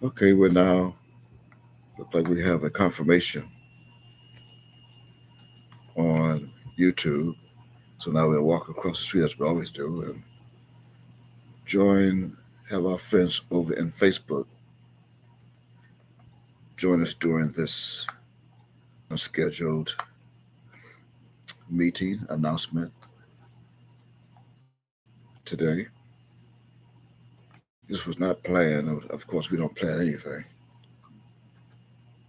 Okay, we're now look like we have a confirmation on YouTube. So now we'll walk across the street as we always do and join, have our friends over in Facebook join us during this unscheduled meeting announcement today. This was not planned. Of course, we don't plan anything.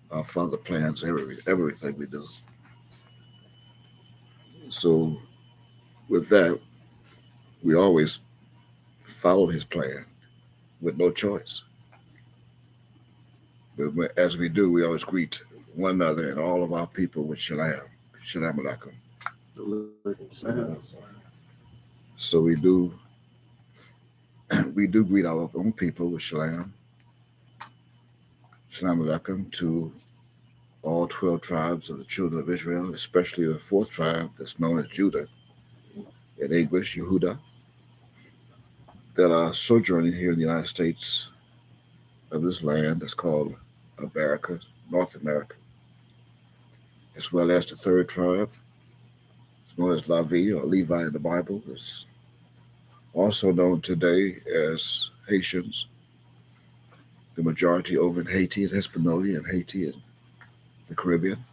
Our Father plans everything we do. So with that, we always follow His plan with no choice. But as we do, we always greet one another and all of our people with shalom, shalom alaikum. So we do greet our own people with shalom, shalom alaikum to all 12 tribes of the children of Israel, especially the fourth tribe that's known as Judah, in English, Yehuda, that are sojourning here in the United States of this land that's called America, North America, as well as the third tribe, it's known as Lavi or Levi in the Bible. It's also known today as Haitians, the majority over in Haiti and Hispaniola and Haiti and the Caribbean,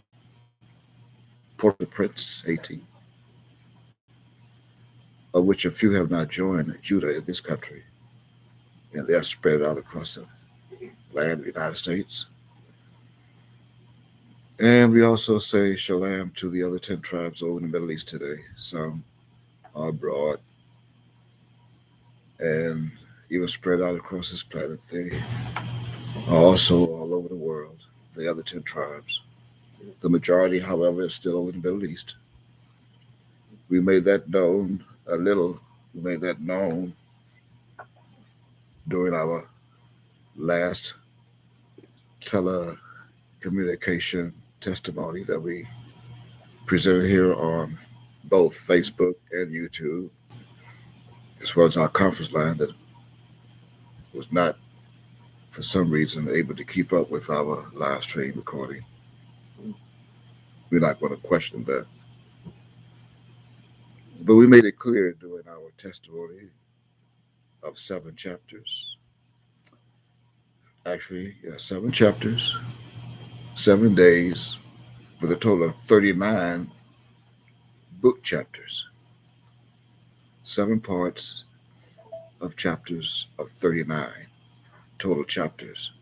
Port-au-Prince, Haiti, of which a few have not joined Judah in this country, and they are spread out across the land of the United States. And we also say shalom to the other 10 tribes over in the Middle East today. Some are abroad and even spread out across this planet. They are also all over the world, the other 10 tribes. The majority, however, is still over in the Middle East. We made that known a little. We made that known during our last telecommunication testimony that we presented here on both Facebook and YouTube, as well as our conference line that was not, for some reason, able to keep up with our live stream recording. We're not going to question that. But we made it clear during our testimony of 7 chapters. Actually, 7 chapters, 7 days, with a total of 39 book chapters. 7 parts of chapters of 39 total chapters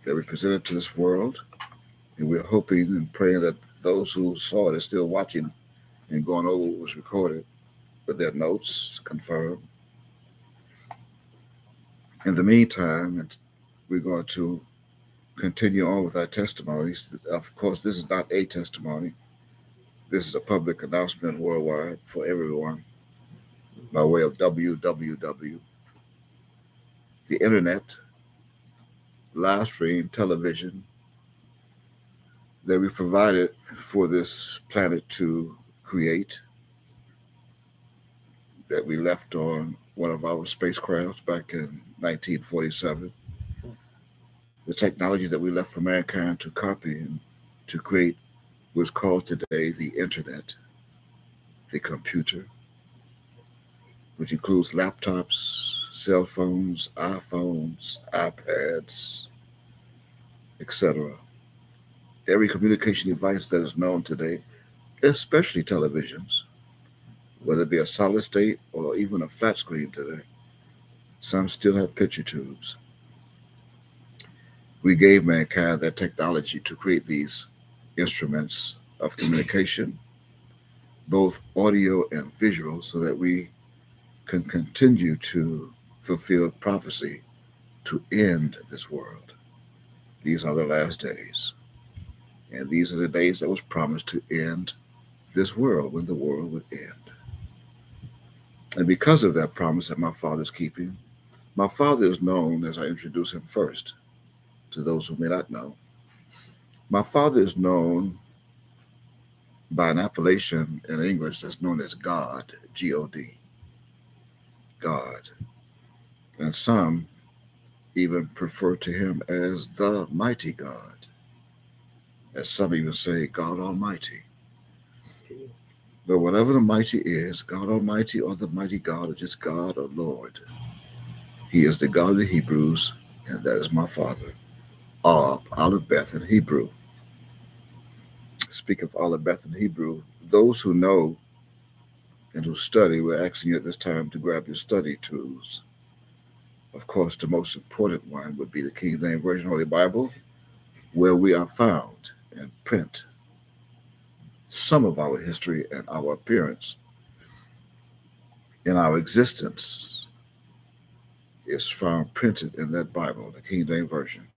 that we presented to this world. And we're hoping and praying that those who saw it are still watching and going over what was recorded with their notes confirmed. In the meantime, we're going to continue on with our testimonies. Of course, this is not a testimony. This is a public announcement worldwide for everyone by way of www. The internet, live stream, television that we provided for this planet to create, that we left on one of our spacecrafts back in 1947. The technology that we left for mankind to copy and to create what's called today the internet, the computer, which includes laptops, cell phones, iPhones, iPads, etc. Every communication device that is known today, especially televisions, whether it be a solid state or even a flat screen today. Some still have picture tubes. We gave mankind that technology to create these instruments of communication, both audio and visual, so that we can continue to fulfill prophecy to end this world. These are the last days. And these are the days that was promised to end this world, when the world would end. And because of that promise that my Father is keeping, my Father is known, as I introduce him first, to those who may not know. My Father is known by an appellation in English that's known as God, G-O-D, God. And some even refer to him as the mighty God, as some even say God Almighty. But whatever the mighty is, God Almighty or the mighty God or just God or Lord, he is the God of the Hebrews, and that is my Father. Aleph Beth in Hebrew. Speaking of Aleph Beth in Hebrew, those who know and who study, we're asking you at this time to grab your study tools. Of course, the most important one would be the King James Version Holy Bible, where we are found and print some of our history and our appearance in our existence is found printed in that Bible, the King James Version,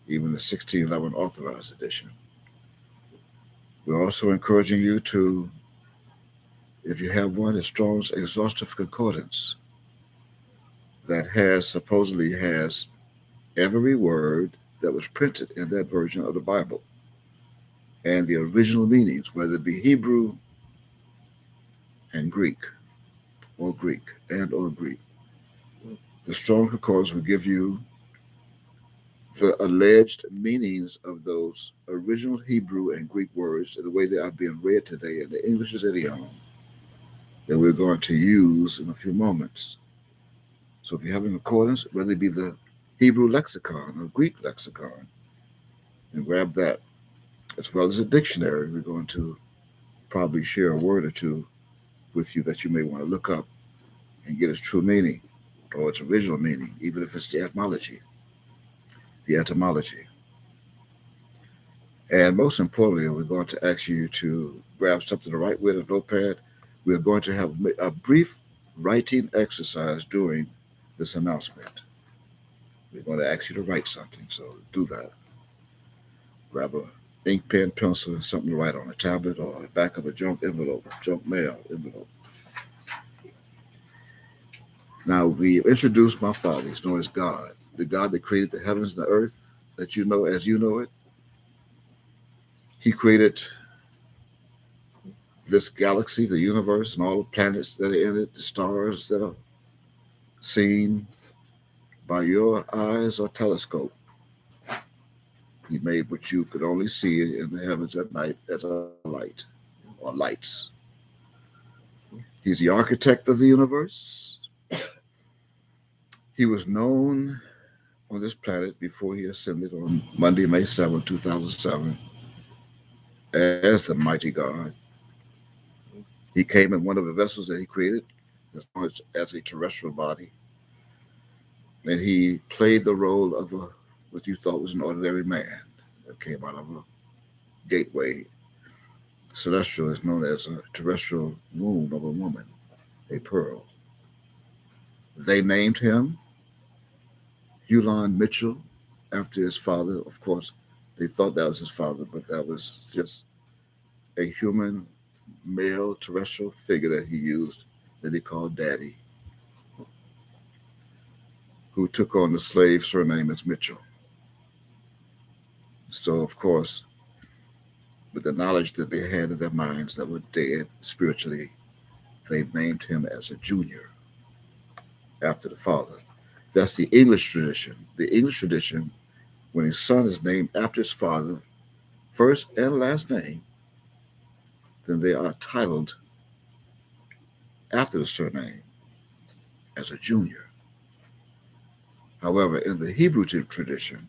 even the 1611 Authorized Edition. We're also encouraging you to, if you have one, a Strong's Exhaustive Concordance that supposedly has every word that was printed in that version of the Bible and the original meanings, whether it be Hebrew and Greek or Greek and or Greek. The Strong Concordance will give you the alleged meanings of those original Hebrew and Greek words the way they are being read today in the English idiom that we're going to use in a few moments. So if you have an concordance, whether it be the Hebrew lexicon or Greek lexicon, and grab that, as well as a dictionary. We're going to probably share a word or two with you that you may want to look up and get its true meaning or its original meaning, even if it's the etymology. The etymology. And most importantly, we're going to ask you to grab something to write with, a notepad. We're going to have a brief writing exercise during this announcement. We're going to ask you to write something, so do that. Grab a ink pen, pencil, and something to write on a tablet or the back of a junk envelope, junk mail envelope. Now, we introduced my Father. He's known as God, the God that created the heavens and the earth that you know as you know it. He created this galaxy, the universe, and all the planets that are in it, the stars that are seen by your eyes or telescope. He made what you could only see in the heavens at night as a light or lights. He's the architect of the universe. He was known on this planet before he ascended on Monday, May 7, 2007, as the mighty God. He came in one of the vessels that he created as a terrestrial body, and he played the role of what you thought was an ordinary man that came out of a gateway. Celestial is known as a terrestrial womb of a woman, a pearl. They named him Hulan Mitchell after his father. Of course, they thought that was his father, but that was just a human male terrestrial figure that he used that he called Daddy, who took on the slave surname as Mitchell. So, of course, with the knowledge that they had in their minds that were dead spiritually, they named him as a junior after the father. That's the English tradition. The English tradition, when his son is named after his father, first and last name, then they are titled after the surname as a junior. However, in the Hebrew tradition,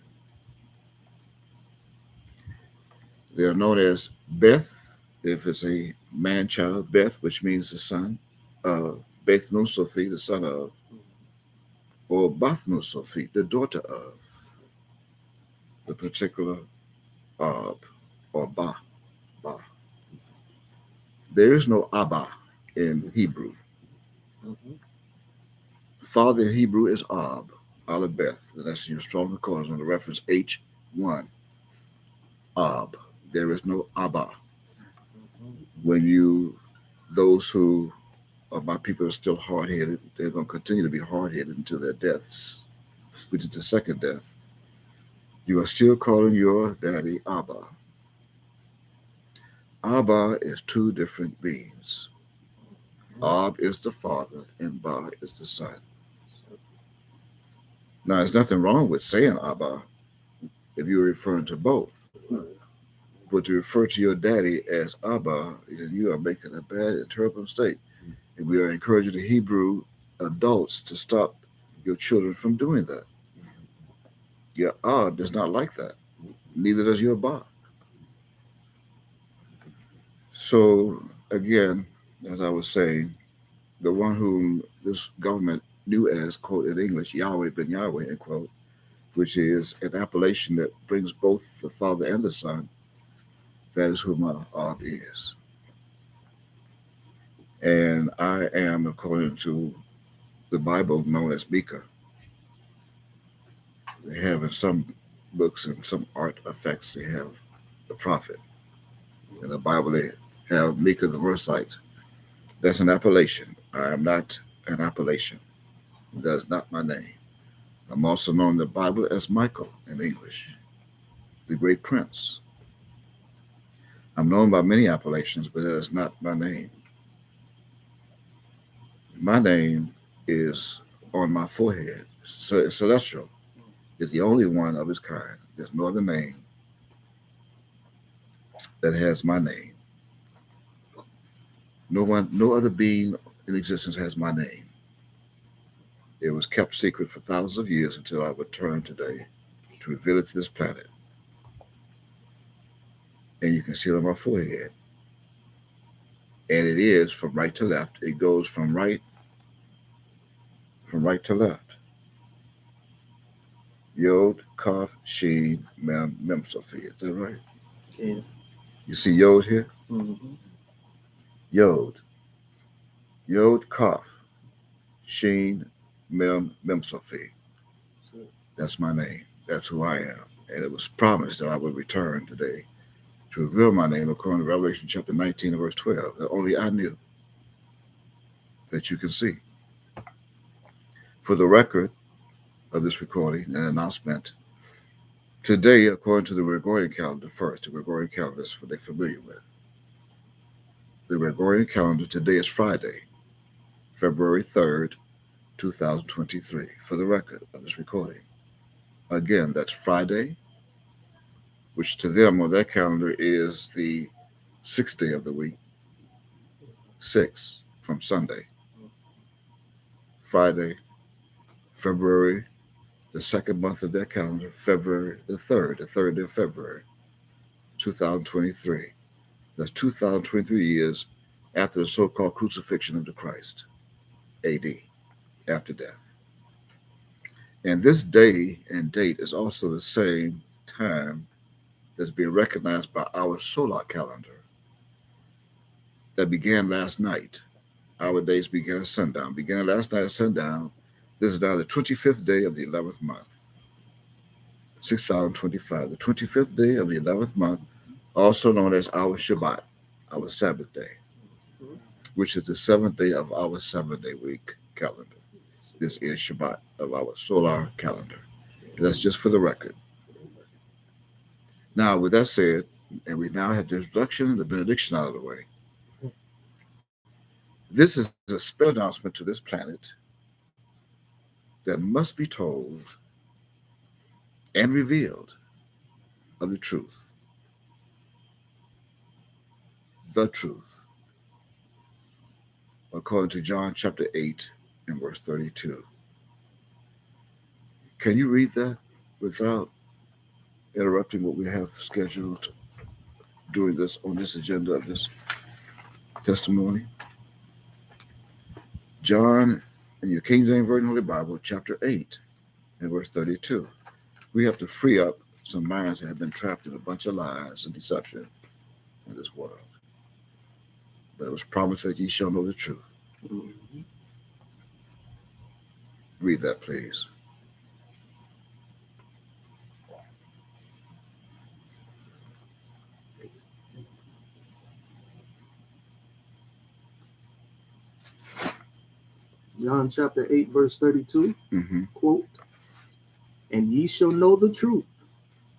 they are known as Beth, if it's a man child, Beth, which means the son, Beth Nun Sophie, the son of, or Bath Nun Sophie, the daughter of the particular Ab, or Ba. There is no Abba in Hebrew. Mm-hmm. Father in Hebrew is Ab, Aleph Beth, and that's in your strong concordance on the reference H1. Ab. There is no Abba. When those who are my people are still hard-headed, they're going to continue to be hard-headed until their deaths, which is the second death. You are still calling your daddy Abba. Abba is two different beings. Ab is the father and Ba is the son. Now, there's nothing wrong with saying Abba if you're referring to both. But to refer to your daddy as Abba, you are making a bad and terrible mistake. And we are encouraging the Hebrew adults to stop your children from doing that. Your Ab does not like that. Neither does your Ba. So, again, as I was saying, the one whom this government knew as, quote, in English, Yahweh ben Yahweh, end quote, which is an appellation that brings both the Father and the Son, that is who my Ab is. And I am, according to the Bible, known as Mika. They have in some books and some art effects, they have the prophet. In the Bible, they have Mika the Mercite. That's an appellation. I am not an appellation. That's not my name. I'm also known in the Bible as Michael in English, the great prince. I'm known by many appellations, but that is not my name. My name is on my forehead. Celestial is the only one of its kind. There's no other name that has my name. No other being in existence has my name. It was kept secret for thousands of years until I returned today to reveal it to this planet. And you can see it on my forehead. And it is from right to left. It goes from right to left. Yod, Kaf, Sheen, Mem, Sophia. Is that right? Yeah. You see Yod here? Mm-hmm. Yod, Kaf, Sheen, Mem, Sophia. That's my name. That's who I am. And it was promised that I would return today to reveal my name according to Revelation chapter 19 and verse 12. That only I knew, that you can see. For the record of this recording and announcement, today, according to the Gregorian calendar first, the Gregorian calendar is what they're familiar with. The Gregorian calendar today is Friday, February 3rd, 2023, for the record of this recording. Again, that's Friday, which to them on their calendar is the 6th day of the week, 6 from Sunday. Friday, February, the second month of their calendar, February the 3rd day of February, 2023. That's 2023 years after the so-called crucifixion of the Christ, AD, after death. And this day and date is also the same time that's being recognized by our solar calendar that began last night. Our days began at sundown. Beginning last night at sundown, this is now the 25th day of the 11th month, 6025, the 25th day of the 11th month, also known as our Shabbat, our Sabbath day, which is the 7th day of our 7-day week calendar. This is Shabbat of our solar calendar. That's just for the record. Now, with that said, and we now have the introduction and the benediction out of the way, this is a special announcement to this planet that must be told and revealed of the truth. The truth. According to John chapter 8 and verse 32. Can you read that without interrupting what we have scheduled during this, on this agenda of this testimony? John, in your King James Version of the Bible, chapter 8 and verse 32. We have to free up some minds that have been trapped in a bunch of lies and deception in this world. But it was promised that ye shall know the truth. Mm-hmm. Read that, please. John chapter 8, verse 32, Mm-hmm. quote, "And ye shall know the truth,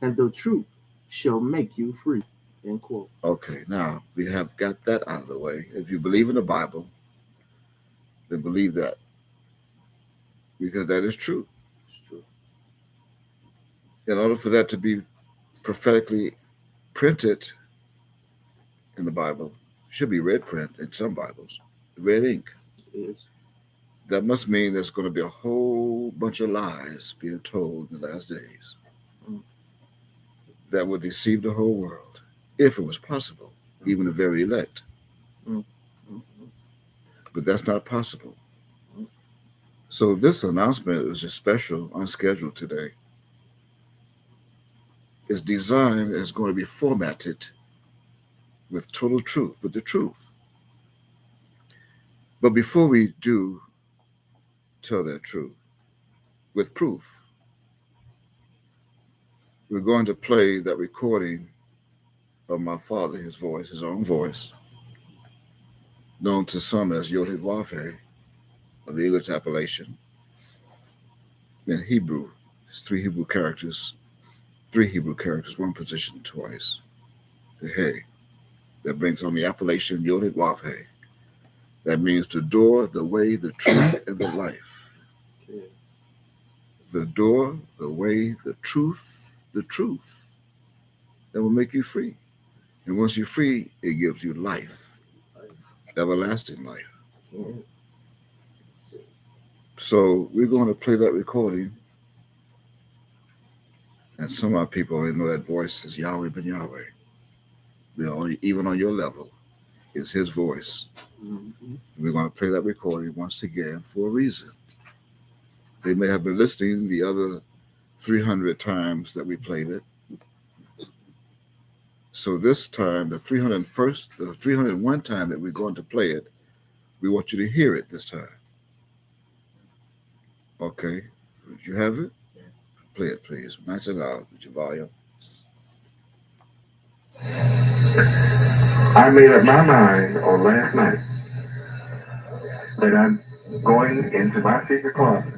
and the truth shall make you free," end quote. Okay, now we have got that out of the way. If you believe in the Bible, then believe that, because that is true. It's true. In order for that to be prophetically printed in the Bible, should be red print in some Bibles, red ink. Yes. That must mean there's going to be a whole bunch of lies being told in the last days Mm. that would deceive the whole world, if it was possible, even the very elect. Mm. But that's not possible. So this announcement is just special, unscheduled today. It's designed as going to be formatted with total truth, with the truth. But before we do tell that truth, with proof, we're going to play that recording of my father, his voice, his own voice, known to some as Yod Wafe of the English appellation. In Hebrew, it's three Hebrew characters, one position twice. The Hey, that brings on the appellation Yod Wafe. That means the door, the way, the truth, and the life. Okay. The door, the way, the truth that will make you free. And once you're free, it gives you life, everlasting life. Okay. So we're going to play that recording. And some of our people only know that voice is Yahweh ben Yahweh. Even on your level, it's his voice. Mm-hmm. We're going to play that recording once again for a reason. They may have been listening the other 300 times that we played it. So this time, the 301 time that we're going to play it, we want you to hear it this time. Okay? Did you have it? Yeah. Play it, please. Nice and loud with your volume. I made up my mind on last night that I'm going into my secret closet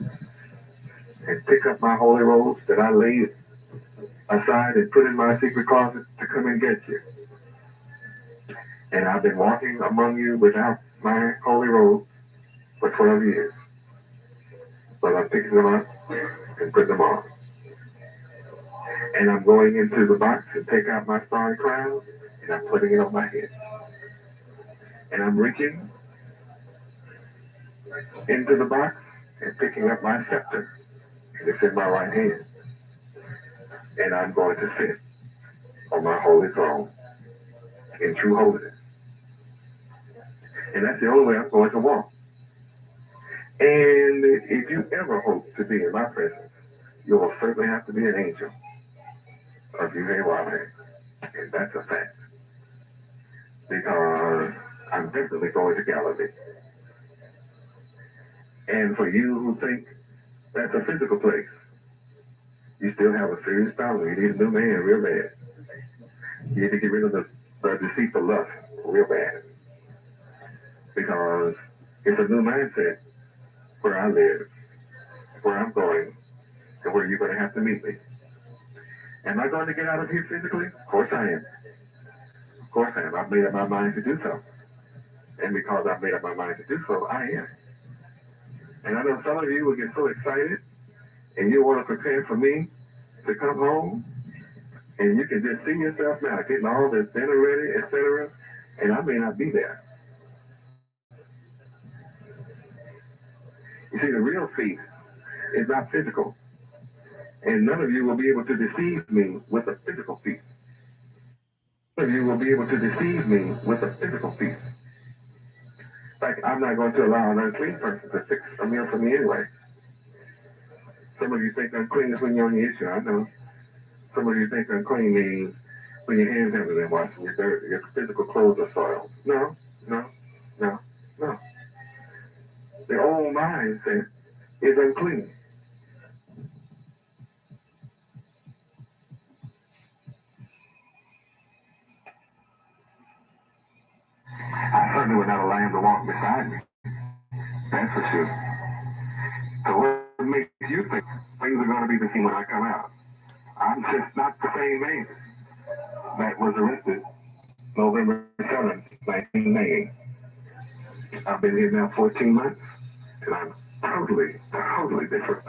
and pick up my holy robes that I laid aside and put in my secret closet to come and get you. And I've been walking among you without my holy robe for 12 years. But I'm picking them up and putting them on. And I'm going into the box and take out my starry crown and I'm putting it on my head. And I'm reaching into the box and picking up my scepter. And it's in my right hand. And I'm going to sit on my holy throne in true holiness. And that's the only way I'm going to walk. And if you ever hope to be in my presence, you will certainly have to be an angel of Yahweh. And that's a fact. Because I'm definitely going to Galilee. And for you who think that's a physical place, you still have a serious problem. You need a new man real bad. You need to get rid of the deceitful lust real bad. Because it's a new mindset where I live, where I'm going, and where you're going to have to meet me. Am I going to get out of here physically? Of course I am. Of course I am. I've made up my mind to do so. And because I've made up my mind to do so, I am. And I know some of you will get so excited and you want to prepare for me to come home. And you can just see yourself now getting all this dinner ready, etc. And I may not be there. You see, the real feast is not physical. And none of you will be able to deceive me with a physical feast. None of you will be able to deceive me with a physical feast. In fact, I'm not going to allow an unclean person to fix a meal for me anyway. Some of you think unclean is when you're on the issue. I know. Some of you think unclean means when your hands haven't been washed and your physical clothes are soiled. No. The old mindset is unclean. I certainly would not allow him to walk beside me. That's for sure. So what makes you think things are going to be the same when I come out? I'm just not the same man that was arrested November 7th, 1990. I've been here now 14 months, and I'm totally different.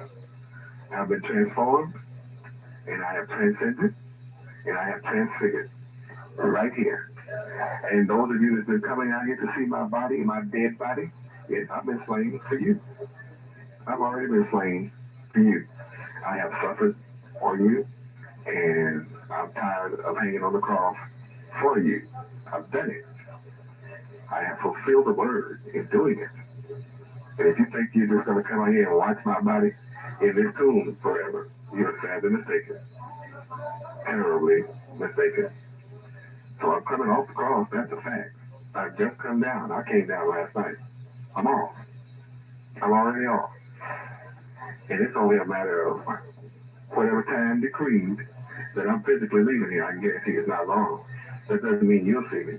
I've been transformed, and I have transcended, and I have transfigured right here. And those of you that's been coming out here to see my body, my dead body, yes, I've been slain for you. I've already been slain for you. I have suffered for you, and I'm tired of hanging on the cross for you. I've done it. I have fulfilled the word in doing it. And if you think you're just going to come out here and watch my body in this tomb forever, you're sadly mistaken. Terribly mistaken. So I'm coming off the cross, that's a fact. I've just come down. I came down last night. I'm off. I'm already off. And it's only a matter of whatever time decreed that I'm physically leaving here. I can guarantee it's not long. That doesn't mean you'll see me.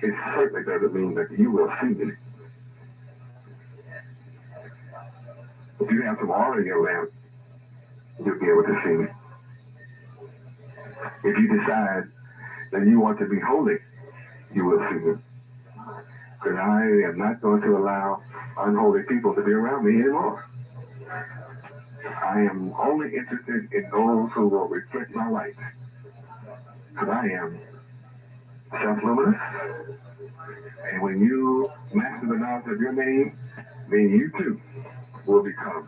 It certainly doesn't mean that you will see me. If you have some oil in your lamp, you'll be able to see me. If you decide that you want to be holy, you will see me. Because I am not going to allow unholy people to be around me anymore. I am only interested in those who will reflect my light. Because I am self-luminous. And when you master the knowledge of your name, then you too will become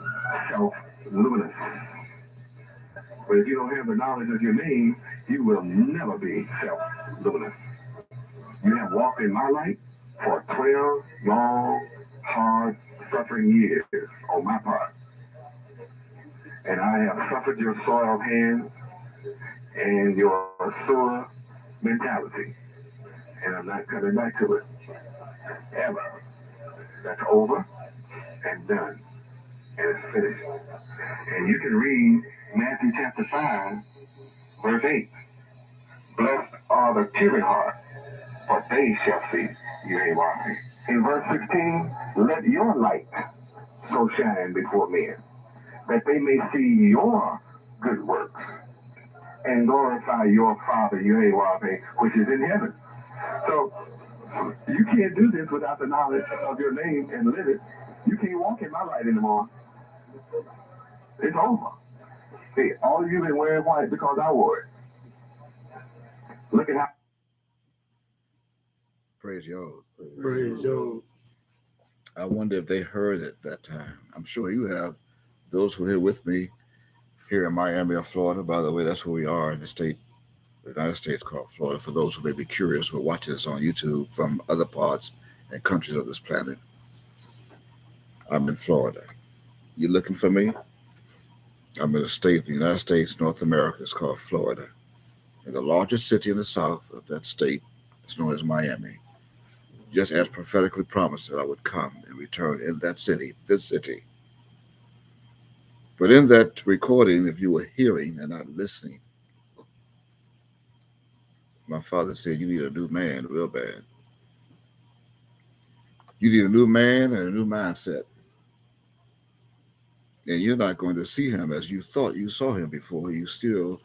self-luminous. But if you don't have the knowledge of your name, you will never be self-luminous. You have walked in my light for 12 long, hard, suffering years on my part. And I have suffered your soiled hands and your sore mentality. And I'm not coming back to it. Ever. That's over and done. And it's finished. And you can read Matthew chapter 5, verse 8. Blessed are the pure in heart, for they shall see Yahweh. In verse 16, let your light so shine before men, that they may see your good works and glorify your Father Yahweh, which is in heaven. So you can't do this without the knowledge of your name and live it. You can't walk in my light anymore. It's over. See, all of you been wearing white because I wore it. Look at how. Praise y'all. Praise Job. I wonder if they heard it that time. I'm sure you have. Those who are here with me here in Miami or Florida, by the way, that's where we are in the United States called Florida, for those who may be curious who are watching this on YouTube from other parts and countries of this planet. I'm in Florida. You looking for me? I'm in a state of the United States, North America. It's called Florida. And the largest city in the south of that state is known as Miami. Just as prophetically promised that I would come and return in that city, this city. But in that recording, if you were hearing and not listening, my father said, you need a new man real bad. You need a new man and a new mindset. And you're not going to see him as you thought you saw him before. You still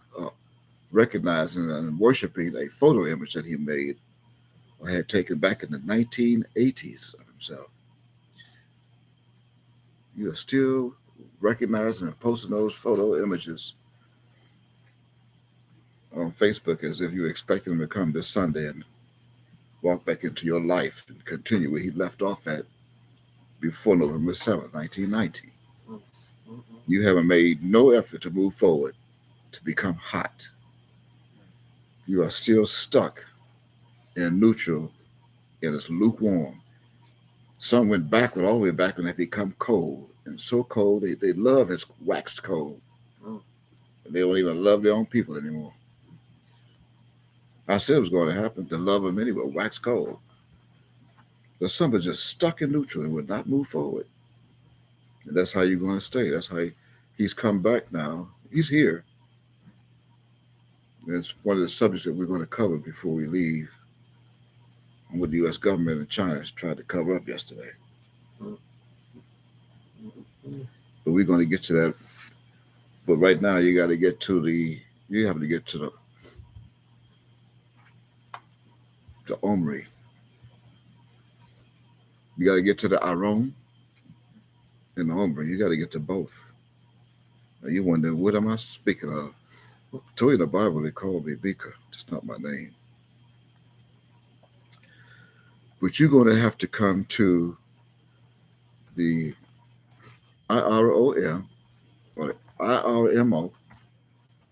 recognizing and worshiping a photo image that he made or had taken back in the 1980s of himself. You are still recognizing and posting those photo images on Facebook as if you expected him to come this Sunday and walk back into your life and continue where he left off at before November 7th, 1990. You haven't made no effort to move forward, to become hot. You are still stuck in neutral and it's lukewarm. Some went backward, all the way back when they become cold. And so cold, they love it's waxed cold. And they don't even love their own people anymore. I said it was going to happen. The love of many will wax cold. But some are just stuck in neutral and would not move forward. And that's how you're going to stay. That's how he's come back now. He's here. And it's one of the subjects that we're going to cover before we leave. And what the U.S. government and China has tried to cover up yesterday. But we're going to get to that. But right now, you have to get to the Omri. You got to get to the Aron and the Omri. You got to get to both. Now you wonder, what am I speaking of? I told you in the Bible they called me Beaker. That's not my name. But you're going to have to come to the IROM or IRMO,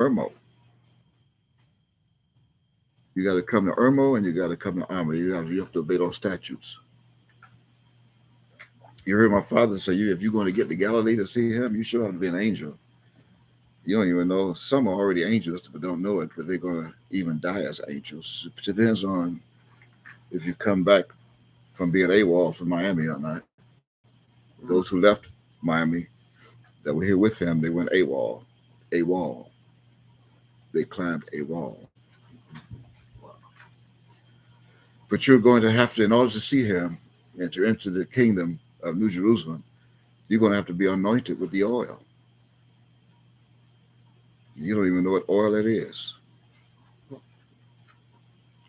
IRMO. You got to come to IRMO and you got to come to Armory. You have to obey those statutes. You heard my father say, if you're going to get to Galilee to see him, you sure have to be an angel. You don't even know. Some are already angels, but don't know it, but they're going to even die as angels. It depends on if you come back from being AWOL from Miami or not. Those who left Miami that were here with him, they went AWOL. AWOL. They climbed a wall. But you're going to have to, in order to see him and to enter the kingdom of New Jerusalem, you're going to have to be anointed with the oil. You don't even know what oil it is.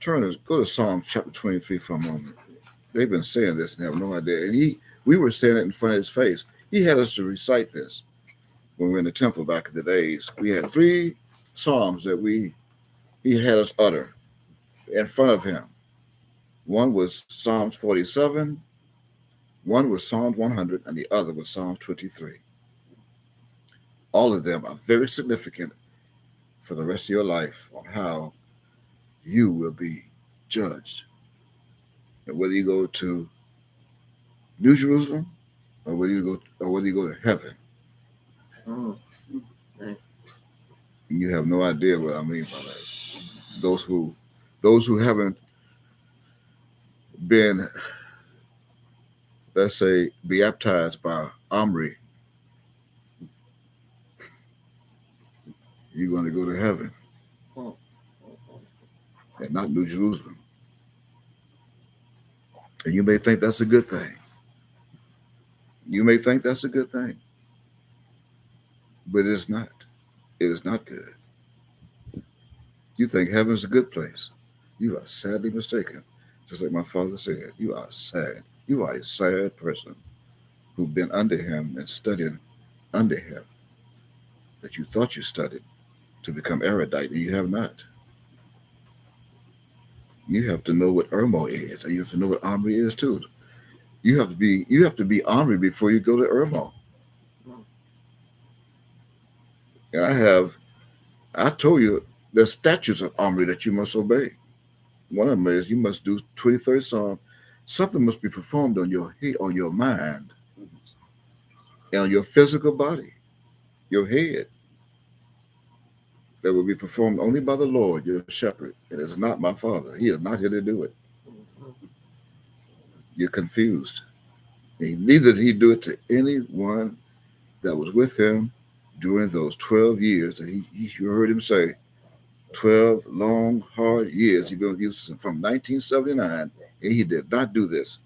Go to Psalm chapter 23 for a moment. They've been saying this and have no idea. And we were saying it in front of his face. He had us to recite this when we were in the temple back in the days. We had 3 psalms that he had us utter in front of him. One was Psalms 47, one was Psalm 100, and the other was Psalm 23. All of them are very significant for the rest of your life on how you will be judged. And whether you go to New Jerusalem or whether you go to heaven. You have no idea what I mean by that. Those who haven't been, let's say, baptized by Omri, you're going to go to heaven and not New Jerusalem. And you may think that's a good thing. You may think that's a good thing. But it is not. It is not good. You think heaven's a good place. You are sadly mistaken. Just like my father said, you are sad. You are a sad person who've been under him and studied under him that you thought you studied to become erudite, and you have not. You have to know what IRMO is, and you have to know what Omri is too. You have to be Omri before you go to IRMO. And I told you the statutes of Omri that you must obey. One of them is you must do 23rd Psalm. Something must be performed on your mind, and on your physical body, your head. That will be performed only by the Lord, your shepherd. It is not my father. He is not here to do it. You're confused. Neither did he do it to anyone that was with him during those 12 years that you heard him say, 12 long, hard years. He's been with you from 1979, and he did not do this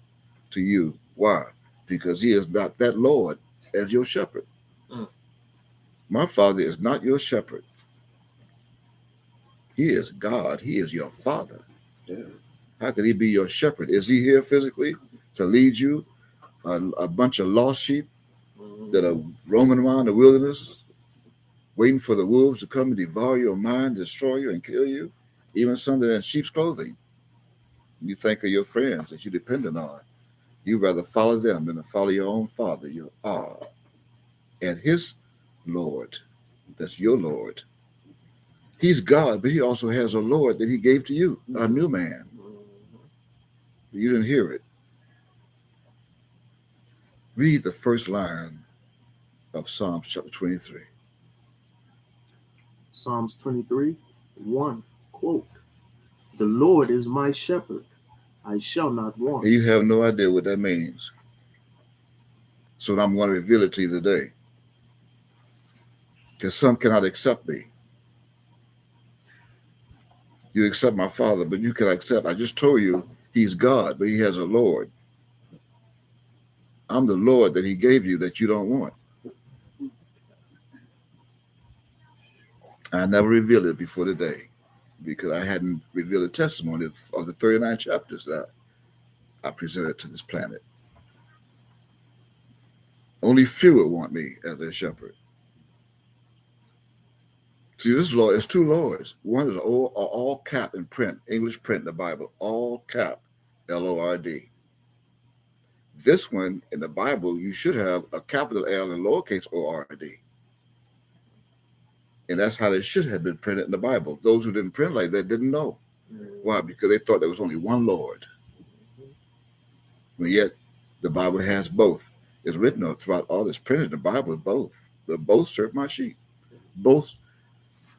to you. Why? Because he is not that Lord as your shepherd. My father is not your shepherd. He is God. He is your father. How could he be your shepherd? Is he here physically to lead you, a bunch of lost sheep that are roaming around the wilderness, waiting for the wolves to come and devour your mind, destroy you, and kill you? Even some that are in sheep's clothing. You think of your friends that you're dependent on. You'd rather follow them than to follow your own father. You are. And his Lord, that's your Lord. He's God, but he also has a Lord that he gave to you, a new man. You didn't hear it. Read the first line of Psalms chapter 23. Psalms 23, 1, quote, "The Lord is my shepherd, I shall not want." And you have no idea what that means. So I'm going to reveal it to you today. Because some cannot accept me. You accept my father, but you can accept. I just told you he's God, but he has a Lord. I'm the Lord that he gave you that you don't want. I never revealed it before today because I hadn't revealed the testimony of the 39 chapters that I presented to this planet. Only few would want me as their shepherd. See, this law is two Lords. One is all cap in print, English print in the Bible, all cap, Lord. This one in the Bible, you should have a capital L and lowercase ord. And that's how they should have been printed in the Bible. Those who didn't print like that didn't know. Why? Because they thought there was only one Lord. But yet, the Bible has both. It's written throughout all this printed in the Bible, both. But both serve my sheep. Both.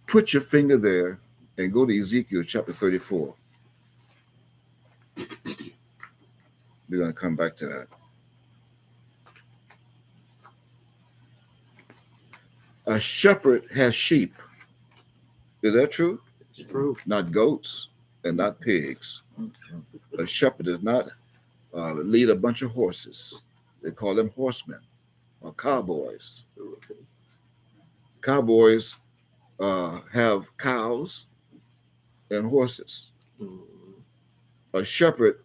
Put your finger there and go to Ezekiel chapter 34. We're going to come back to that. A shepherd has sheep. Is that true? It's true. Not goats and not pigs. A shepherd does not lead a bunch of horses. They call them horsemen or cowboys. Cowboys have cows and horses. A shepherd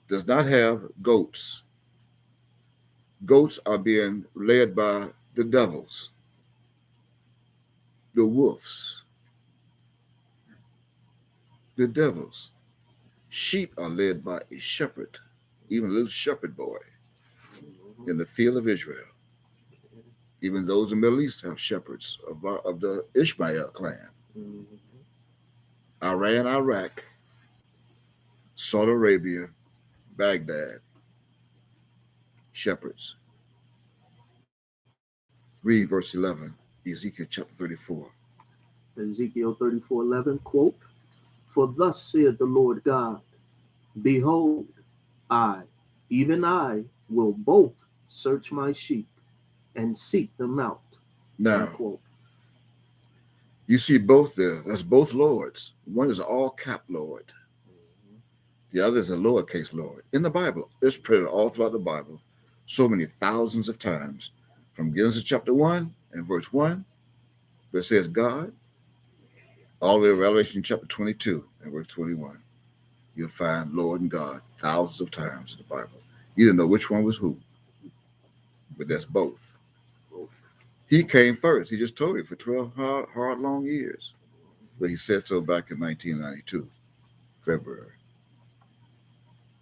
does not have goats. Goats are being led by the devils, the wolves, the devils. Sheep are led by a shepherd, even a little shepherd boy in the field of Israel. Even those in the Middle East have shepherds of the Ishmael clan. Iran, Iraq, Saudi Arabia, Baghdad, shepherds. Read verse 11, Ezekiel chapter 34. Ezekiel 34:11, quote, "For thus saith the Lord God, behold, I, even I, will both search my sheep and seek them out." Now, unquote. You see both there. That's both Lords. One is an all-cap Lord. The other is a lowercase Lord. In the Bible, it's printed all throughout the Bible, so many thousands of times, from Genesis chapter 1 and verse 1, where it says God, all the way to Revelation chapter 22 and verse 21. You'll find Lord and God thousands of times in the Bible. You didn't know which one was who, but that's both. He came first. He just told you for 12 hard, long years. But he said so back in 1992, February.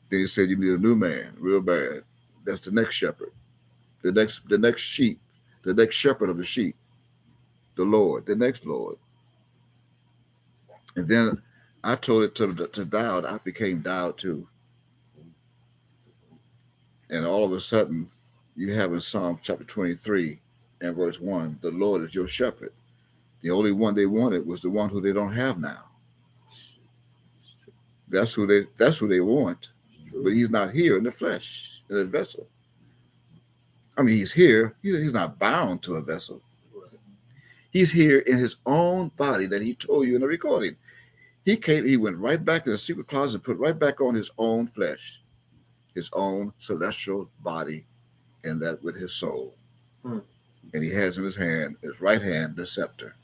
Then he said, you need a new man, real bad. That's the next shepherd, the next sheep, the next shepherd of the sheep, the Lord, the next Lord. And then I told it to Dowd. I became Dowd too. And all of a sudden, you have in Psalm chapter 23 and verse 1, the Lord is your shepherd. The only one they wanted was the one who they don't have now. That's who they want. But he's not here in the flesh, in a vessel. I mean, he's here. He's not bound to a vessel. He's here in his own body that he told you in the recording. He went right back in the secret closet and put right back on his own flesh, his own celestial body, and that with his soul. And he has in his right hand, the scepter,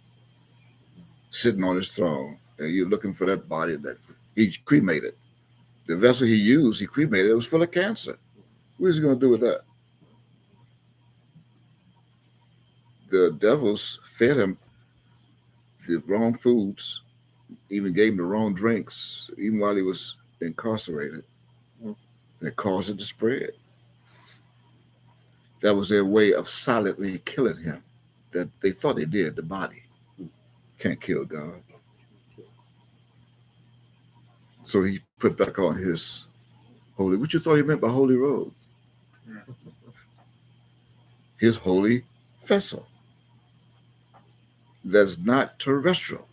sitting on his throne. And you're looking for that body that he cremated. The vessel he used, he cremated, it was full of cancer. What is he going to do with that? The devils fed him the wrong foods, even gave him the wrong drinks, even while he was incarcerated. That caused it to spread. That was their way of silently killing him. That they thought they did, the body. Can't kill God. So he put back on his holy, what you thought he meant by holy robe? His holy vessel. That's not terrestrial.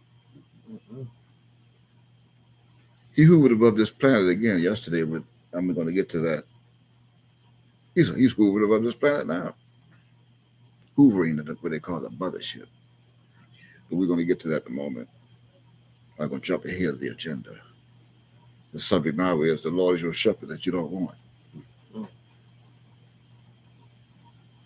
He hovered above this planet again yesterday with, I'm going to get to that. He's hovered above this planet now. Hoovering what they call the mothership. But we're going to get to that in a moment. I'm going to jump ahead of the agenda. The subject now is the Lord is your shepherd that you don't want.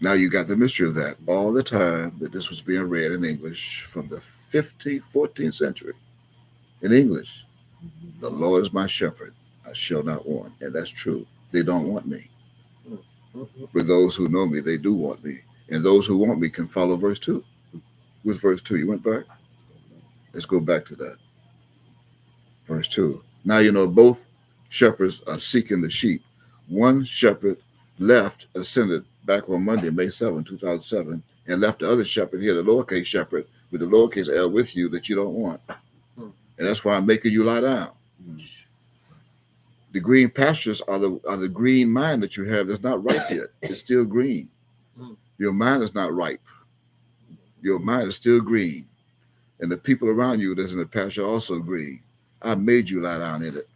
Now you got the mystery of that. All the time that this was being read in English from the 14th century in English. The Lord is my shepherd. I shall not want. And that's true. They don't want me. But those who know me, they do want me. And those who want me can follow verse 2. With verse 2, you went back? Let's go back to that. Verse 2. Now you know both shepherds are seeking the sheep. One shepherd left, ascended back on Monday, May 7, 2007, and left the other shepherd here, the lowercase shepherd, with the lowercase L with you that you don't want. And that's why I'm making you lie down. The green pastures are the green mind that you have that's not ripe yet. It's still green. Your mind is not ripe. Your mind is still green. And the people around you that's in the pasture are also green. I made you lie down in it.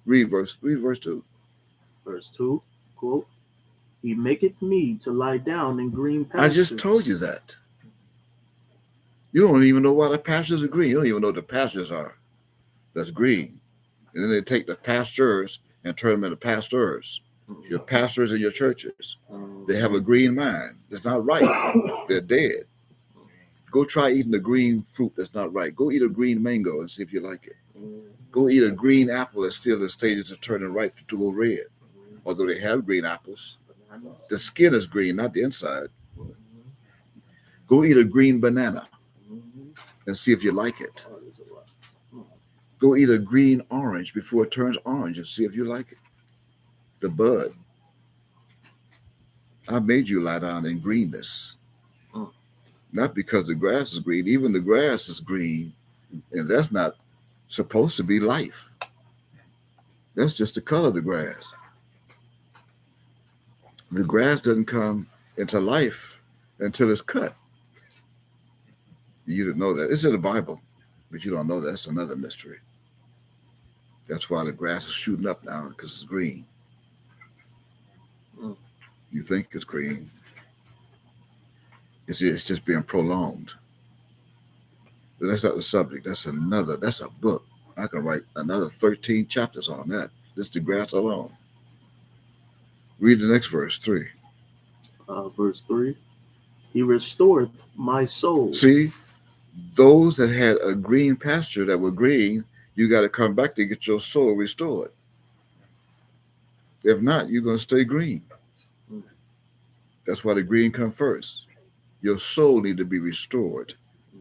Read verse 2. Verse 2, quote, He maketh me to lie down in green pastures. I just told you that. You don't even know why the pastures are green. You don't even know what the pastures are. That's green. And then they take the pastures and turn them into pastors. Your pastors in your churches. They have a green mind. It's not right. They're dead. Go try eating the green fruit that's not right. Go eat a green mango and see if you like it. Go eat a green apple that's still in the stages of turning ripe to go red. Although they have green apples. The skin is green, not the inside. Go eat a green banana and see if you like it. Go eat a green orange before it turns orange and see if you like it. The bud. I made you lie down in greenness. Not because the grass is green. Even the grass is green. And that's not supposed to be life. That's just the color of the grass. The grass doesn't come into life until it's cut. You didn't know that. It's in the Bible, but you don't know that. That's another mystery. That's why the grass is shooting up now, because it's green. You think it's green. It's just being prolonged. But that's not the subject. That's a book. I can write another 13 chapters on that. Just the grass alone. Read the next verse, 3. Verse 3. He restoreth my soul. See, those that had a green pasture that were green, you got to come back to get your soul restored. If not, you're going to stay green. That's why the green come first. Your soul need to be restored.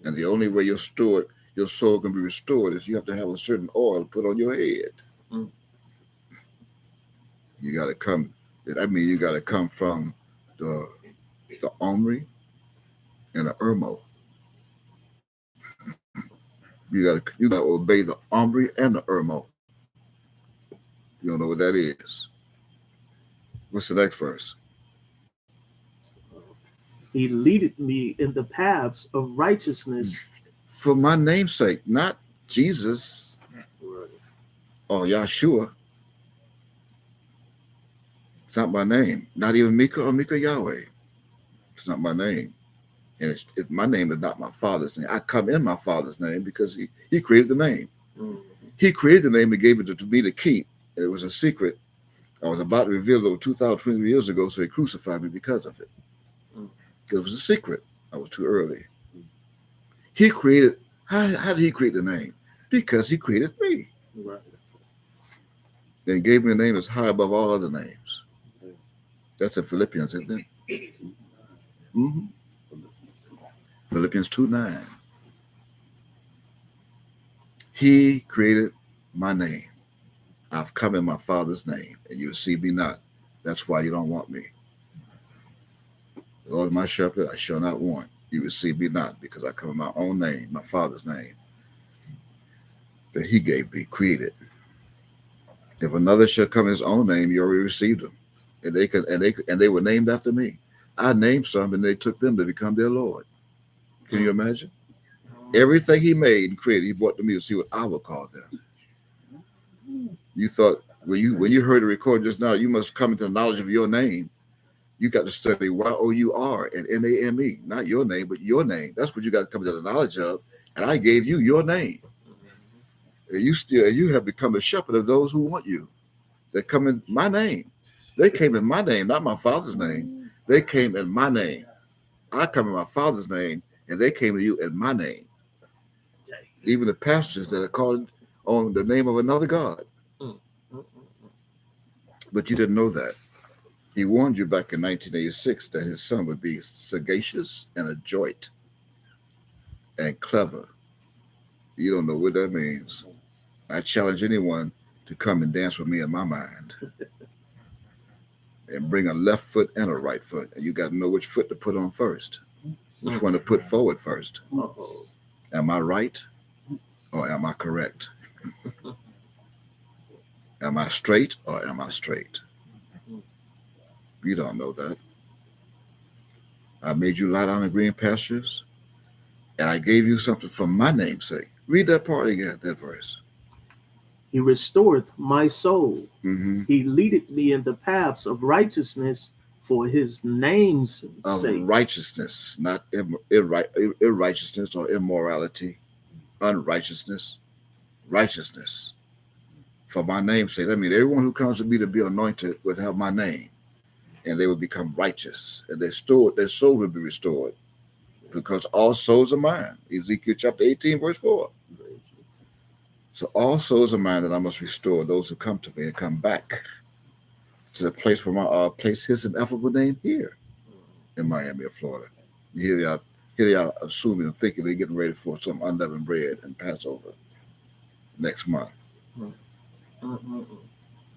And the only way your soul can be restored is you have to have a certain oil put on your head. You got to come. I mean, you got to come from the Omri and the Ermo. You got to obey the Omri and the Ermo. You don't know what that is. What's the next verse? He leadeth me in the paths of righteousness. For my name's sake, not Jesus or Yahshua. It's not my name. Not even Mika or Mika Yahweh. It's not my name. And my name is not my Father's name. I come in my Father's name because he created the name. He created the name and gave it to me to keep. It was a secret. I was about to reveal it over 2,023 years ago, so he crucified me because of it. It was a secret. I was too early. He created, how did he create the name? Because he created me. Then gave me a name that's high above all other names. That's in Philippians, isn't it? Philippians 2:9. He created my name. I've come in my Father's name, and you receive me not. That's why you don't want me. The Lord is my shepherd, I shall not want. You receive me not, because I come in my own name, my Father's name, that he gave me, created. If another shall come in his own name, you already received them. And they were named after me. I named some, and they took them to become their Lord. Can you imagine? Everything he made and created, he brought to me to see what I would call them. You thought when you heard the record just now, you must come into the knowledge of your name. You got to study Y-O-U-R and N-A-M-E, not your name, but your name. That's what you got to come to the knowledge of. And I gave you your name. And you have become a shepherd of those who want you. They come in my name. They came in my name, not my Father's name. They came in my name. I come in my Father's name, and they came to you in my name. Even the pastors that are called on the name of another God. But you didn't know that. He warned you back in 1986 that his son would be sagacious and adroit and clever You don't know what that means. I challenge anyone to come and dance with me in my mind and bring a left foot and a right foot. And you got to know which foot to put on first, which one to put forward first. Uh-oh. Am I right or am I correct? Am I straight or am I straight? You don't know that. I made you lie down in green pastures, and I gave you something for my name's sake. Read that part again, that verse. He restoreth my soul. Mm-hmm. He leadeth me in the paths of righteousness for his name's Of sake. righteousness, not irrighteousness or immorality, unrighteousness, righteousness. For my name's sake. That means everyone who comes to me to be anointed will have my name, and they will become righteous, and their soul will be restored, because all souls are mine. Ezekiel chapter 18, verse 4. So all souls are mine that I must restore, those who come to me and come back to the place where my place his ineffable name here in Miami, Florida. Here they are assuming and thinking they're getting ready for some unleavened bread and Passover next month.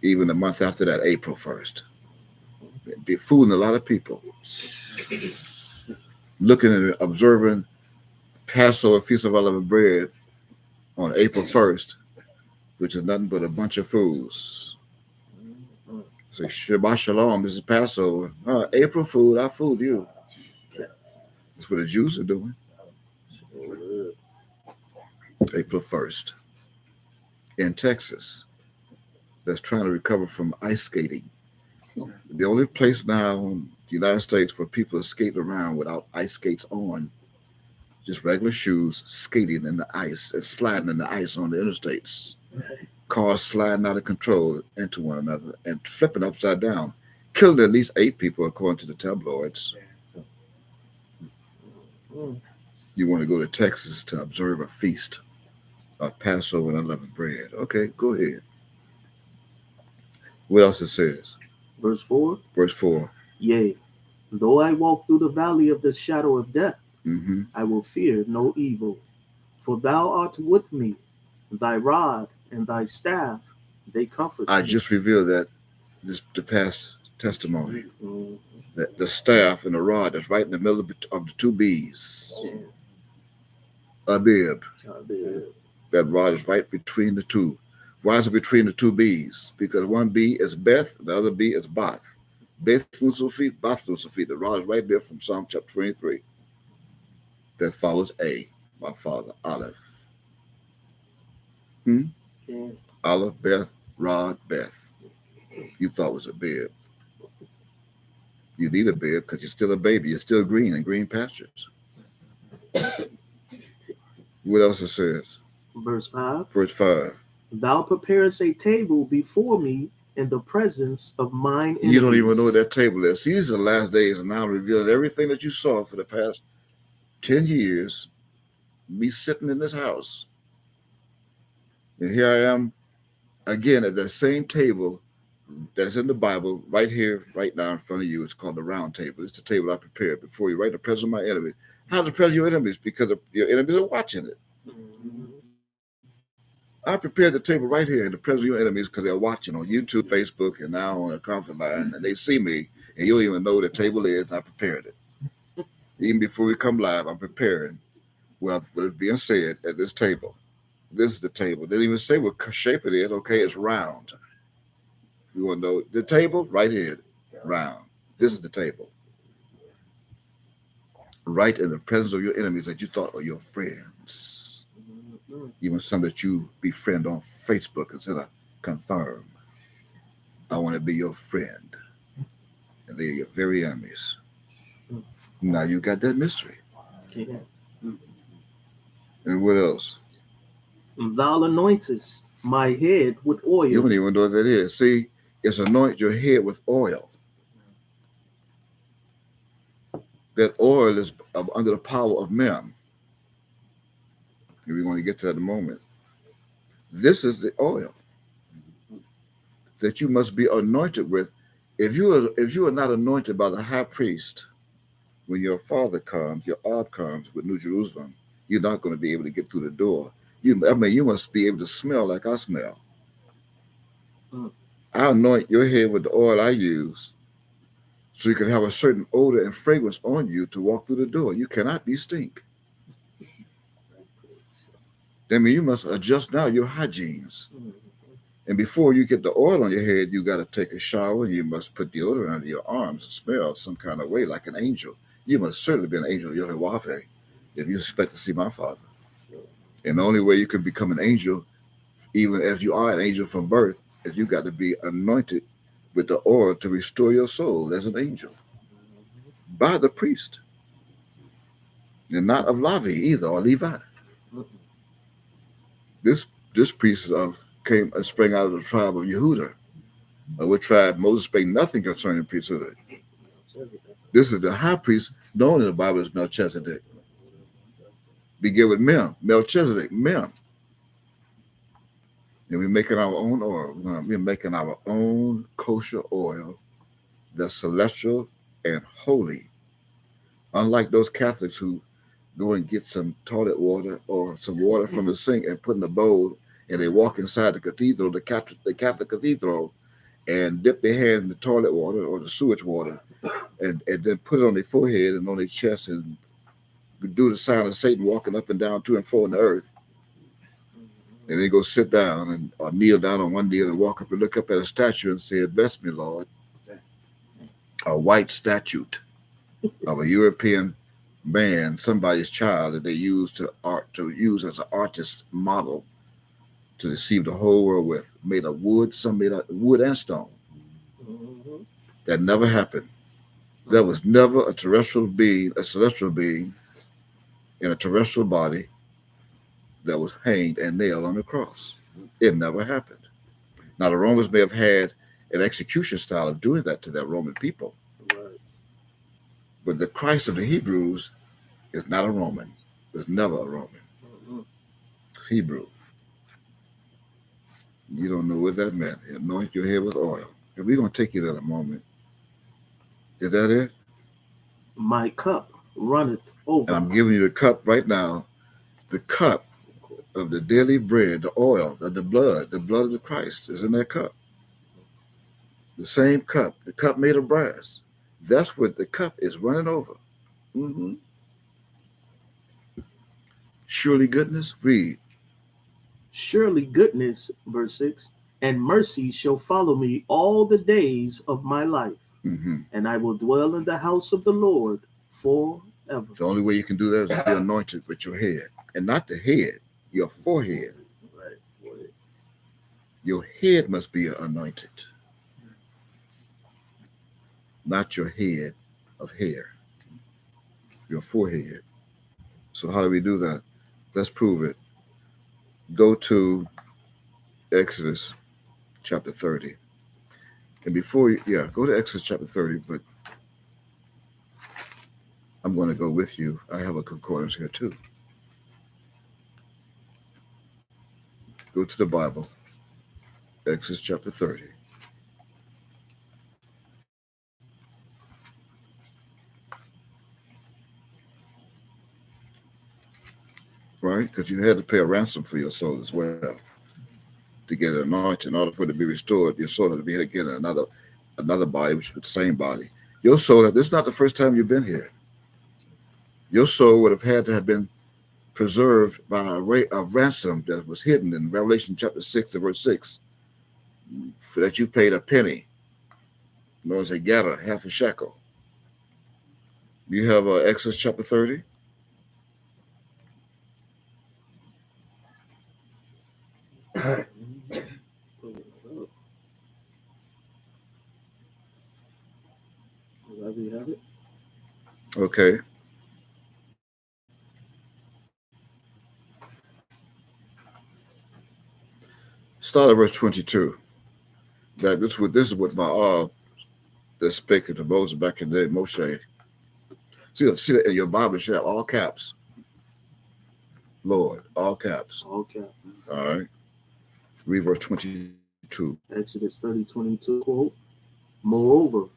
Even the month after that, April 1st. Be fooling a lot of people. Looking and observing Passover, Feast of Unleavened Bread on April 1st, which is nothing but a bunch of fools. Say, Shabbat Shalom, this is Passover. April food, I fooled you. That's what the Jews are doing. April 1st. In Texas, that's trying to recover from ice skating. The only place now in the United States where people are skating around without ice skates on, just regular shoes, skating in the ice and sliding in the ice on the interstates. Cars sliding out of control into one another and flipping upside down, killing at least 8 people according to the tabloids. You want to go to Texas to observe a feast of Passover and unleavened bread. Okay, go ahead. What else it says? Verse 4. Verse 4. Yea, though I walk through the valley of the shadow of death, Mm-hmm. I will fear no evil. For thou art with me, thy rod and thy staff, they comfort I me. just revealed that the past testimony. That the staff and the rod that's right in the middle of the two bees. Abib. That rod is right between the two. Why is it between the two bees? Because one bee is Beth, the other bee is Bath. Beth Nusafit, Bath Nusafit. The rod is right there from Psalm chapter 23. That follows A, my father, Aleph. Aleph, Beth, Rod, Beth. You thought it was a bib. You need a bib because you're still a baby. You're still green in green pastures. What else it says? Verse 5. Verse 5. Thou preparest a table before me in the presence of mine enemies. You don't even know what that table is. See, these are the last days, and now I'm revealing everything that you saw for the past 10 years, me sitting in this house. And here I am again at that same table that's in the Bible right here, right now in front of you. It's called the round table. It's the table I prepared before you, right in the presence of my enemies. How to prepare your enemies? Because your enemies are watching it. I prepared the table right here in the presence of your enemies because they're watching on YouTube, Facebook, and now on a conference line, and they see me, and you don't even know what the table is, and I prepared it. Even before we come live, I'm preparing what is being said at this table. This is the table. They didn't even say what shape it is. Okay, it's round. You want to know the table? Right here, round. This is the table. Right in the presence of your enemies that you thought were your friends. Even some that you befriend on Facebook and said, I confirm. I want to be your friend. And they're your very enemies. Now you got that mystery. And what else? Thou anointest my head with oil. You don't even know what that is. See, it's anoint your head with oil. That oil is under the power of Mem. We're going to get to that in a moment. This is the oil that you must be anointed with. If you are not anointed by the high priest, when your father comes, your Ab comes with New Jerusalem, you're not going to be able to get through the door You must be able to smell like I smell. Mm. I anoint your head with the oil I use, so you can have a certain odor and fragrance on you to walk through the door. You cannot be stink. You must adjust now your hygienes. Mhm. And before you get the oil on your head, you got to take a shower, and you must put deodorant under your arms and smell some kind of way like an angel. You must certainly be an angel of Yahweh if you expect to see my Father. And the only way you can become an angel, even as you are an angel from birth, is you got to be anointed with the oil to restore your soul as an angel by the priest, and not of Lavi either, or Levi. Mhm. This priest sprang out of the tribe of Yehuda, of which tribe Moses spake nothing concerning priesthood. This is the high priest known in the Bible as Melchizedek. Begin with Mem, Melchizedek, Mem. And we're making our own oil. We're making our own kosher oil that's celestial and holy. Unlike those Catholics who go and get some toilet water or some water from the sink and put in a bowl, and they walk inside the cathedral, the Catholic cathedral, and dip their hand in the toilet water or the sewage water, and then put it on their forehead and on their chest, and do the sign of Satan walking up and down to and fro in the earth. And then go sit down or kneel down on one knee and walk up and look up at a statue and say, "Bless me, Lord." A white statue of a European man, somebody's child that they use to use as an artist model to deceive the whole world with, made of wood, some made of wood and stone. Mhm. That never happened. There was never a celestial being in a terrestrial body that was hanged and nailed on the cross. It never happened. Now, the Romans may have had an execution style of doing that to their Roman people, Right. but the Christ of the Hebrews is not a Roman. Was never a Roman. Mhm. It's Hebrew. You don't know what that meant. Anoint your head with oil. And we're going to take it in a moment. Is that it? My cup runneth over. And I'm giving you the cup right now. The cup of the daily bread, the oil, the blood of the Christ is in that cup. The same cup, the cup made of brass. That's what the cup is running over. Mm-hmm. Surely goodness, read. Surely goodness, verse 6, and mercy shall follow me all the days of my life, Mm-hmm. and I will dwell in the house of the Lord forever. The only way you can do that is to be anointed with your head. And not the head, your forehead. Right. Your head must be anointed, not your head of hair, your forehead. So how do we do that? Let's prove it. Go to Exodus chapter 30. And before go to Exodus chapter 30, but I'm going to go with you. I have a concordance here too. Go to the Bible, Exodus chapter 30. Right? Because you had to pay a ransom for your soul as well to get it anointed. In order for it to be restored, your soul had to be again another body, which is the same body. Your soul, this is not the first time you've been here. Your soul would have had to have been preserved by a ransom that was hidden in Revelation chapter 6 and verse 6, for that you paid a penny, known as a gerah, half a shekel. You have Exodus chapter 30. We have it. Okay. Start at verse 22. That this is what my that spake to Moses back in the day, Moshe. See that in your Bible, you have all caps. Lord, all caps. Okay. All right. Read verse 22. Exodus 30:22, quote, moreover,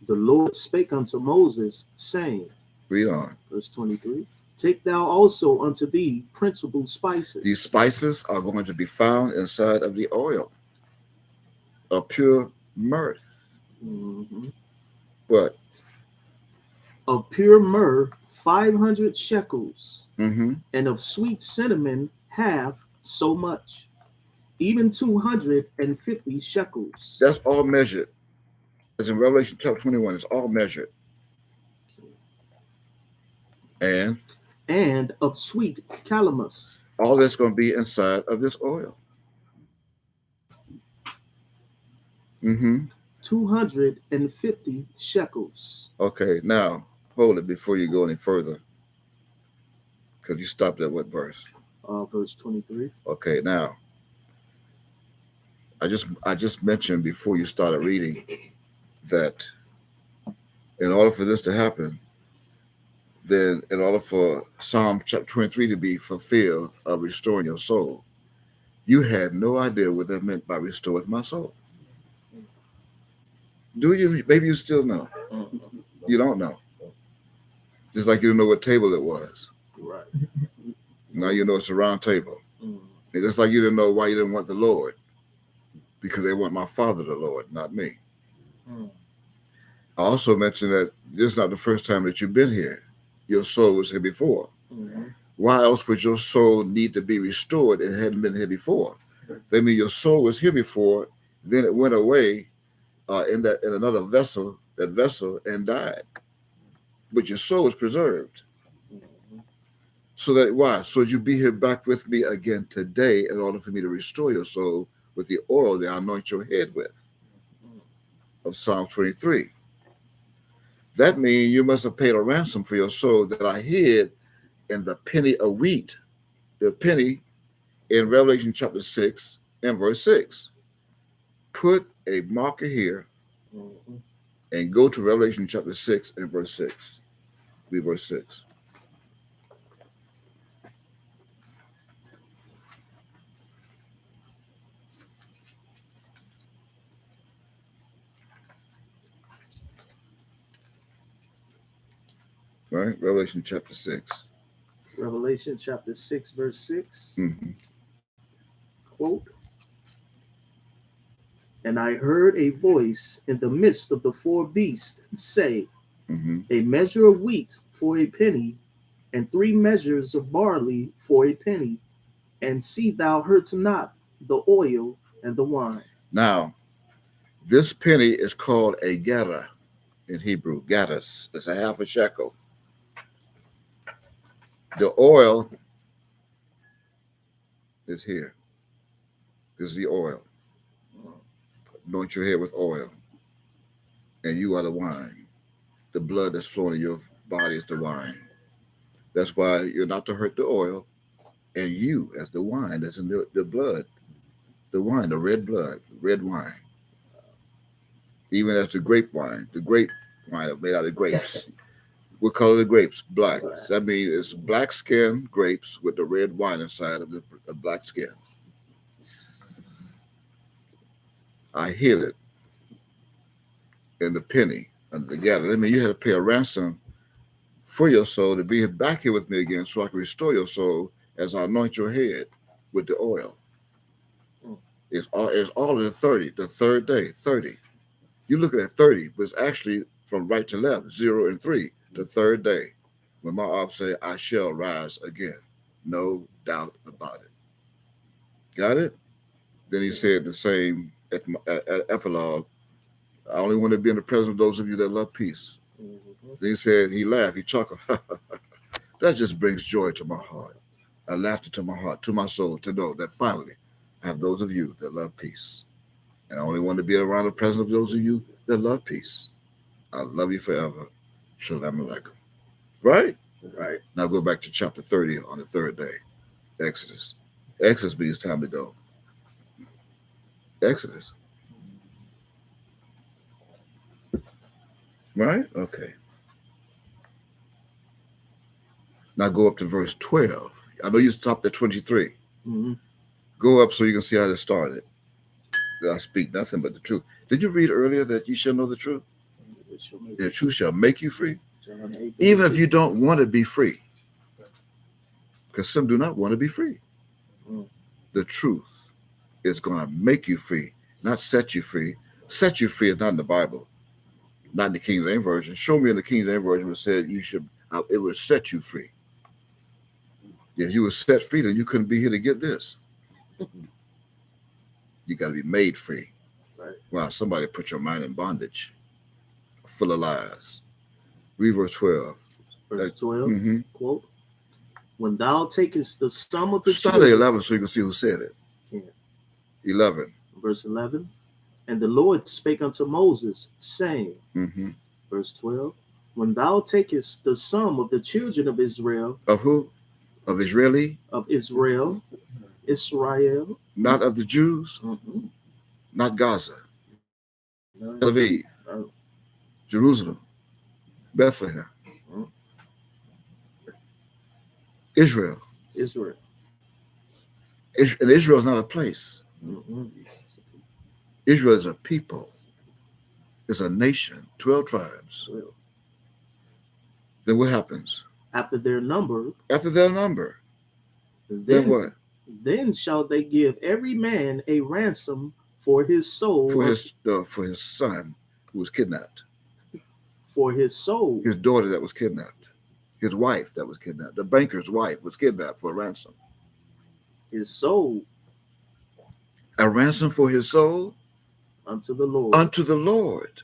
the Lord spake unto Moses, saying, Read on. verse 23, Take thou also unto thee principal spices. These spices are going to be found inside of the oil of pure myrrh. Mhm. What? Of pure myrrh 500 shekels, Mm-hmm. and of sweet cinnamon half so much, even 250 shekels. That's all measured. As in Revelation chapter 21, it's all measured. And of sweet calamus. all that's going to be inside of this oil. Mm-hmm. 250 shekels. Okay, now hold it before you go any further. Because you stopped at what verse? Verse 23. Okay, now I just mentioned before you started reading that in order for this to happen, then in order for Psalm chapter 23 to be fulfilled of restoring your soul, you had no idea what that meant by restoreth my soul. Do you? Maybe you still know. You don't know. Just like you didn't know what table it was. Right. Now you know it's a round table. Mm. And just like you didn't know why you didn't want the Lord. Because they want my Father the Lord, not me. Mm. I also mentioned that this is not the first time that you've been here. Your soul was here before. Mm-hmm. Why else would your soul need to be restored? It hadn't been here before. That means your soul was here before, then it went away in another vessel, and died. But your soul was preserved. Mm-hmm. So that why? So you be here back with me again today in order for me to restore your soul with the oil that I anoint your head with of Psalm 23. That means you must have paid a ransom for your soul that I hid in the penny of wheat. The penny in Revelation chapter 6 and verse 6. Put a marker here and go to Revelation chapter 6 and verse 6. Read verse 6. Right? Revelation chapter 6. Revelation chapter 6, verse 6. Mm-hmm. Quote, and I heard a voice in the midst of the four beasts say, Mm-hmm. a measure of wheat for a penny, and 3 measures of barley for a penny, and see thou hurt not the oil and the wine. Now, this penny is called a gerah in Hebrew. Gerahs. It's a half a shekel. The oil is here. This is the oil. Anoint your head with oil. And you are the wine. The blood that's flowing in your body is the wine. That's why you're not to hurt the oil. And you as the wine that's in the blood. The wine, the red blood, red wine. Even as the grape wine is made out of grapes. What color are the grapes? Black. That means it's black skin grapes with the red wine inside of the black skin. I hid it in the penny under the gather. That means you had to pay a ransom for your soul to be back here with me again so I can restore your soul as I anoint your head with the oil. It's all in the 30, the third day, 30. You're looking at 30, but it's actually from right to left, 0 and 3, the third day. When my op say, I shall rise again. No doubt about it. Got it? Then he said the same epilogue, I only want to be in the presence of those of you that love peace. Mm-hmm. Then he said, he laughed, he chuckled. That just brings joy to my heart, a laughter to my heart, to my soul, to know that finally I have those of you that love peace. And I only want to be around the presence of those of you that love peace. I love you forever. Shalom Aleichem. Right? Right. Now go back to chapter 30 on the third day. Exodus. Exodus means time to go. Exodus. Right? Okay. Now go up to verse 12. I know you stopped at 23. Mm-hmm. Go up so you can see how this started. That I speak nothing but the truth. Did you read earlier that you shall know the truth? The truth shall make you free. Even if you don't want to be free. because some do not want to be free. Mm. The truth is going to make you free, not set you free. Set you free is not in the Bible, not in the King James Version. Show me in the King James Version where it said you should, it would set you free. If you were set free, then you couldn't be here to get this. You got to be made free. Right. Wow, somebody put your mind in bondage, full of lies. Read verse 12. Verse 12, Mm-hmm. quote, when thou takest the sum of the Start at children, 11 so you can see who said it. Yeah. 11. verse 11, and the Lord spake unto Moses, saying, Mm-hmm. verse 12, when thou takest the sum of the children of Israel, Of who? Of Israeli? Israel, Not of the Jews? mhm, Not Gaza, no, Tel Aviv, no, Jerusalem, Bethlehem, Mm. Israel. Israel. And Israel is not a place. Mhm. Israel is a people. It's a nation, 12 tribes. Well, Then what happens? after their number, After their number, then then what? Then shall they give every man a ransom for his soul, For his son who was kidnapped, for his soul, his daughter that was kidnapped, his wife that was kidnapped, the banker's wife was kidnapped for a ransom. his soul A ransom for his soul unto the Lord. unto the Lord,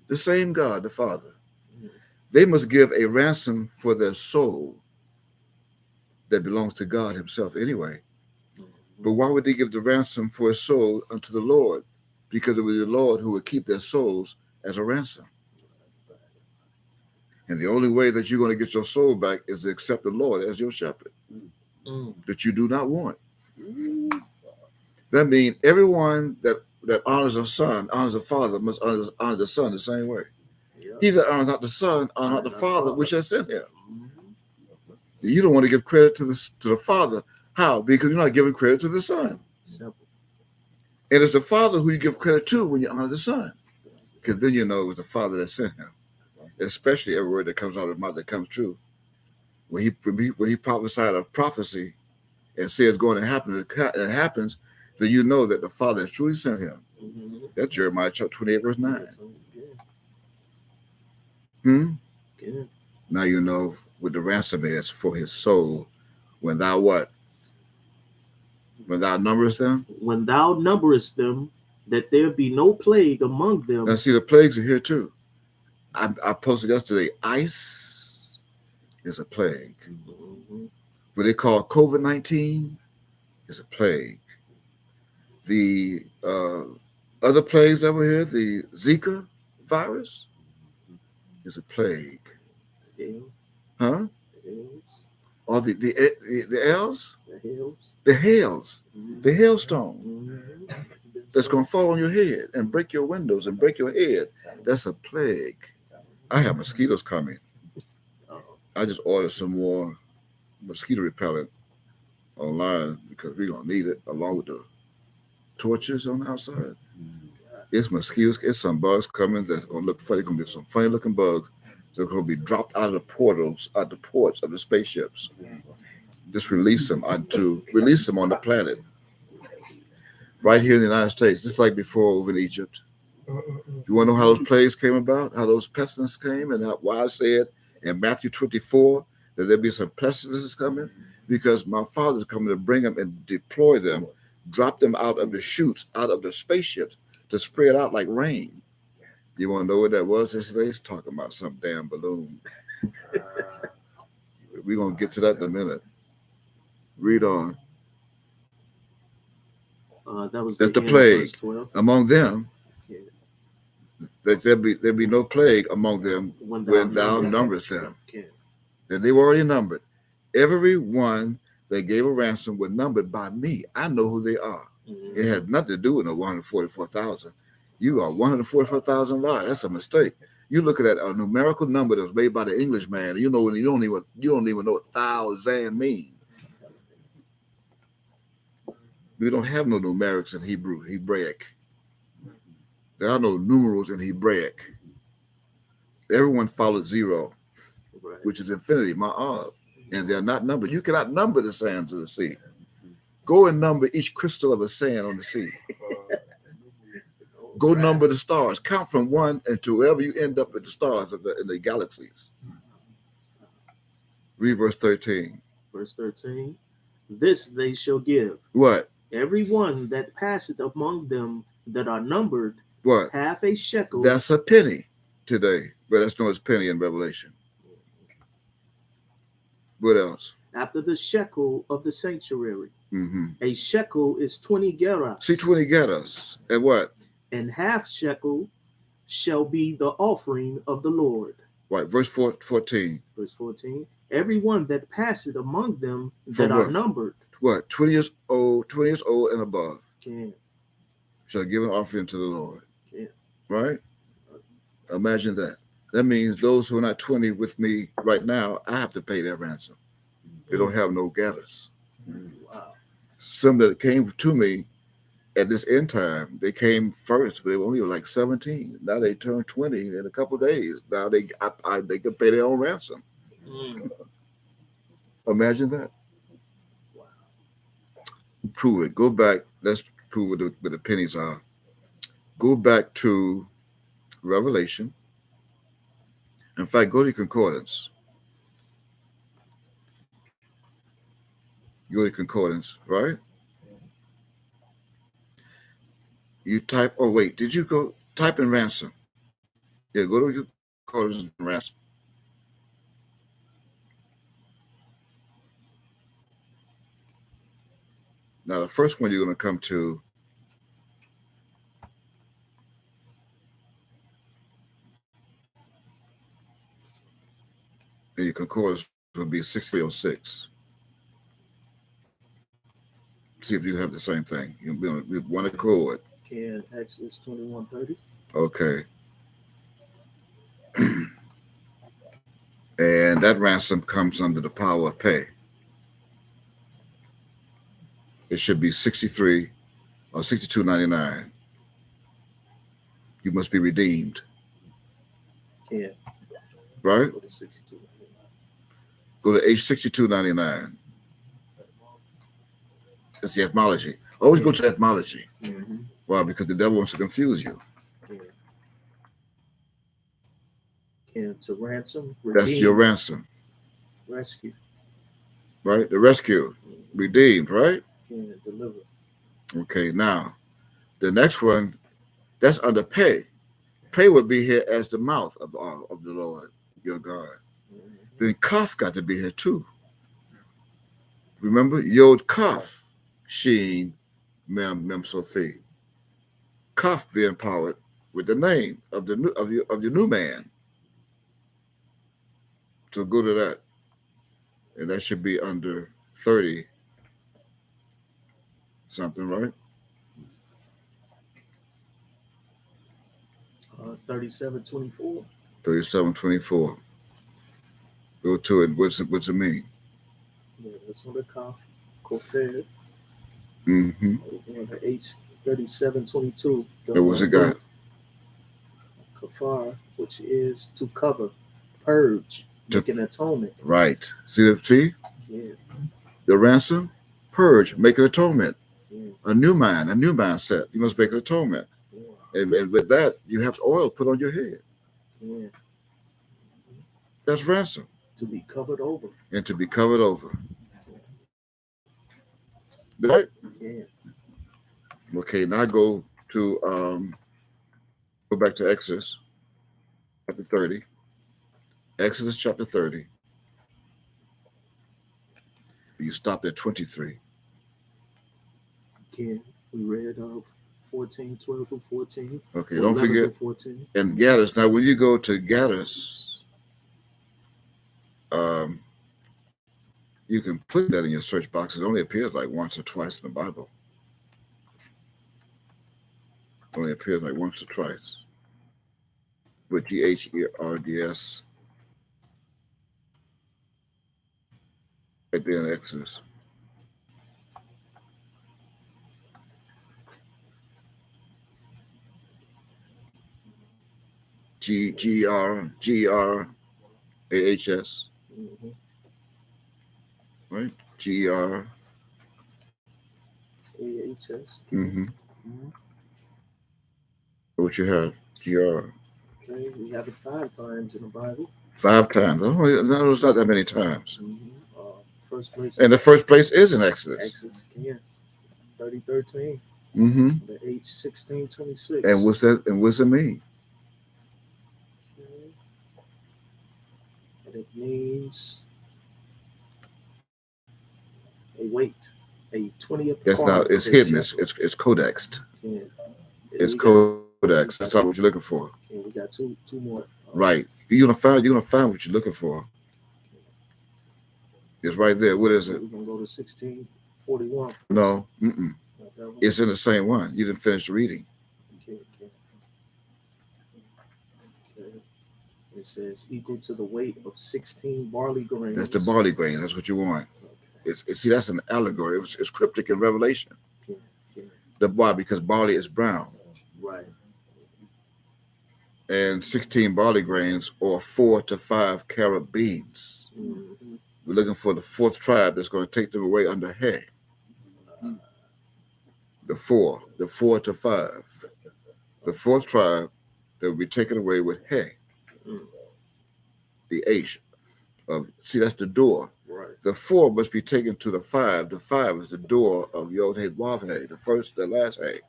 the same God, the Father. They must give a ransom for their soul that belongs to God himself anyway. But why would they give the ransom for a soul unto the Lord? Because it was the Lord who would keep their souls as a ransom. And the only way that you're going to get your soul back is to accept the Lord as your shepherd Mm. that you do not want. That means everyone that honors a son, honors a father, must honor the son the same way. Yeah. He that honors not the son, honors not the Honor father Father. which has sent him. Mhm. You don't want to give credit to the father. How? Because you're not giving credit to the son. Simple. And it's the father who you give credit to when you honor the son. Because then you know it was the father that sent him. Especially every word that comes out of his mouth that comes true. When he prophesied a prophecy and says it's going to happen, and it happens, then you know that the Father has truly sent him. Mhm. That's Jeremiah chapter 28, verse 9. Yeah. Yeah. Now you know what the ransom is for his soul when thou what? When thou numberest them? When thou numberest them, that there be no plague among them. Now see, the plagues are here too. I posted yesterday, ice is a plague. Mhm. What they call COVID-19 is a plague. The other plagues that were here, the Zika virus, is a plague. Yeah. Huh? The hills. Or the elves? The hills. The hails, Mhm. the hailstone Mhm. that's going to fall on your head and break your windows and break your head. That's a plague. I have mosquitoes coming. Uh-oh. I just ordered some more mosquito repellent online because we're going to need it along with the torches on the outside. It's mosquitoes. It's some bugs coming that's going to look funny. It's going to be some funny looking bugs that's going to be dropped out of the portals, out the ports of the spaceships. Just release them on the planet. Right here in the United States, just like before over in Egypt. You want to know how those plagues came about, how those pestilences came, and why I said in Matthew 24 that there'll be some pestilences coming? Because my Father's coming to bring them and deploy them, drop them out of the chutes, out of the spaceships, to spread out like rain. You want to know what that was yesterday? It's talking about some damn balloon. We're going to get to that in a minute. Read on. That was That the end of plague verse 12. among them, Yeah. that there be no plague among them when thou numberest them. Okay. That they were already numbered. Every one that gave a ransom was numbered by me. I know who they are. Mhm. It had nothing to do with the 144,000. You are 144,000 liars. That's a mistake. You're looking at a numerical number that was made by the Englishman. You don't even know what thousand means. We don't have no numerics in Hebraic. There are no numerals in Hebraic. Everyone followed zero, Right. which is infinity, ma'ab. and they're not numbered. You cannot number the sands of the sea. Go and number each crystal of a sand on the sea. Go number the stars. Count from one and to wherever you end up with the stars in the galaxies. Read verse 13. Verse 13. This they shall give. What? Every one that passeth among them that are numbered, What? half a shekel. That's a penny today. But that's known as penny in Revelation. What else? After the shekel of the sanctuary. Mm-hmm. A shekel is 20 gerahs. See, 20 gerahs. And what? And half shekel shall be the offering of the Lord. Right. Verse 14. Verse 14. Every one that passeth among them From that what? are numbered. What? 20 years old and above Can. shall give an offering to the Lord. Can. Right? Imagine that. That means those who are not 20 with me right now, I have to pay their ransom. They don't have no gerahs. Wow. Some that came to me at this end time, they came first, but they were only like 17. Now they turned 20 in a couple of days. Now they can pay their own ransom. Imagine that. Wow. Prove it. Go back. Let's prove what the pennies are. Go back to Revelation. In fact, go to concordance. Go to concordance, right? You type, oh wait, did you go type in ransom? Yeah, go to concordance and ransom. Now the first one you're going to come to in your concordance will be 6306. See if you have the same thing. You'll be on one accord. Can. Exodus 21:30. Okay. And that ransom comes under the power of pay. It should be 63 or 62.99. You must be redeemed. Can. Right? Go to 62. Go to H62.99. That's the etymology. Always go to etymology. Mm-hmm. Why? Because the devil wants to confuse you. Can. To ransom. That's Redeem, your ransom. rescue. Right? The rescue. Redeemed, right? Can. Deliver. Okay, now the next one, that's under pay. Pay would be here as the mouth of the Lord, your God. Mm-hmm. Then Kaf got to be here too. Remember? Yod Kaf, Sheen, Mem Sophie. Kaf being powered with the name of the your new man. So go to that. And that should be under 30 something, right? 37:24. 3724. Go to it. What's it mean? Yeah, that's on the Kaf. Kofed. Mm-hmm. On the H37:22. And what's it got? Kafar, which is to cover, purge, make an atonement. Right. See? Yeah. The ransom, purge, make an atonement. Yeah. A new mindset. You must make an atonement. Yeah. And with that, you have oil put on your head. Yeah. That's ransom. To be covered over. And to be covered over. Right? Yeah. Okay, now go back to Exodus chapter 30. Exodus chapter 30. You stopped at 23. Again, we read of 14, 12 through 14. Okay, don't forget. 14. And Gaddis. Now, when you go to Gaddis, you can put that in your search box. It only appears like once or twice in the Bible. It only appears like once or twice. With GHERDS. Right there in Exodus. GRAHS. Mm-hmm. right? GR. AHS. Mm-hmm. Mhm. What you have? GR. Okay, we have it 5 times in the Bible. 5 times. Oh, no, it's not that many times. First place. And the first place is in Exodus. Exodus, yeah. 30:13. Mm-hmm. The H16:26. And what's that? And what's it mean? Okay. And it means a weight, a 20th. It's part not. It's of a hidden. It's shekel. codexed. Yeah. It's We got- codex. That's not what you're looking for. Okay, we got two more. Right. You're gonna find what you're looking for. It's right there. What is it? We're gonna go to 1641. No. Mm-mm. Not that one. It's in the same one. You didn't finish reading. Okay. It says equal to the weight of 16 barley grains. That's the barley grain. That's what you want. Okay. See, that's an allegory. It's cryptic in Revelation. Okay. Why? Because barley is brown. Right. And 16 barley grains or 4 to 5 carat beans. Mm-hmm. We're looking for the 4th tribe that's going to take them away under Hay. The 4 to 5. The 4th tribe that will be taken away with Hay. The H of, see, that's the door. Right. The 4 must be taken to the 5. The 5 is the door of Yod Hey Wav Hey, the first, the last Hay.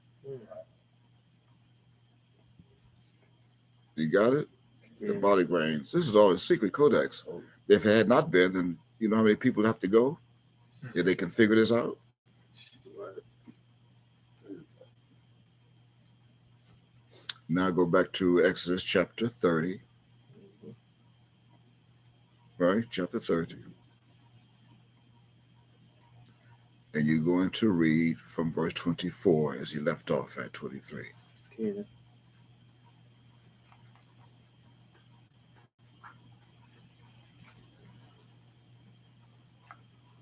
You got it? The barley grains. This is all a secret codex. If it had not been, then you know how many people have to go? If they can figure this out. Right. Now go back to Exodus chapter 30. Right? Chapter 30. And you're going to read from verse 24 as he left off at 23. Okay.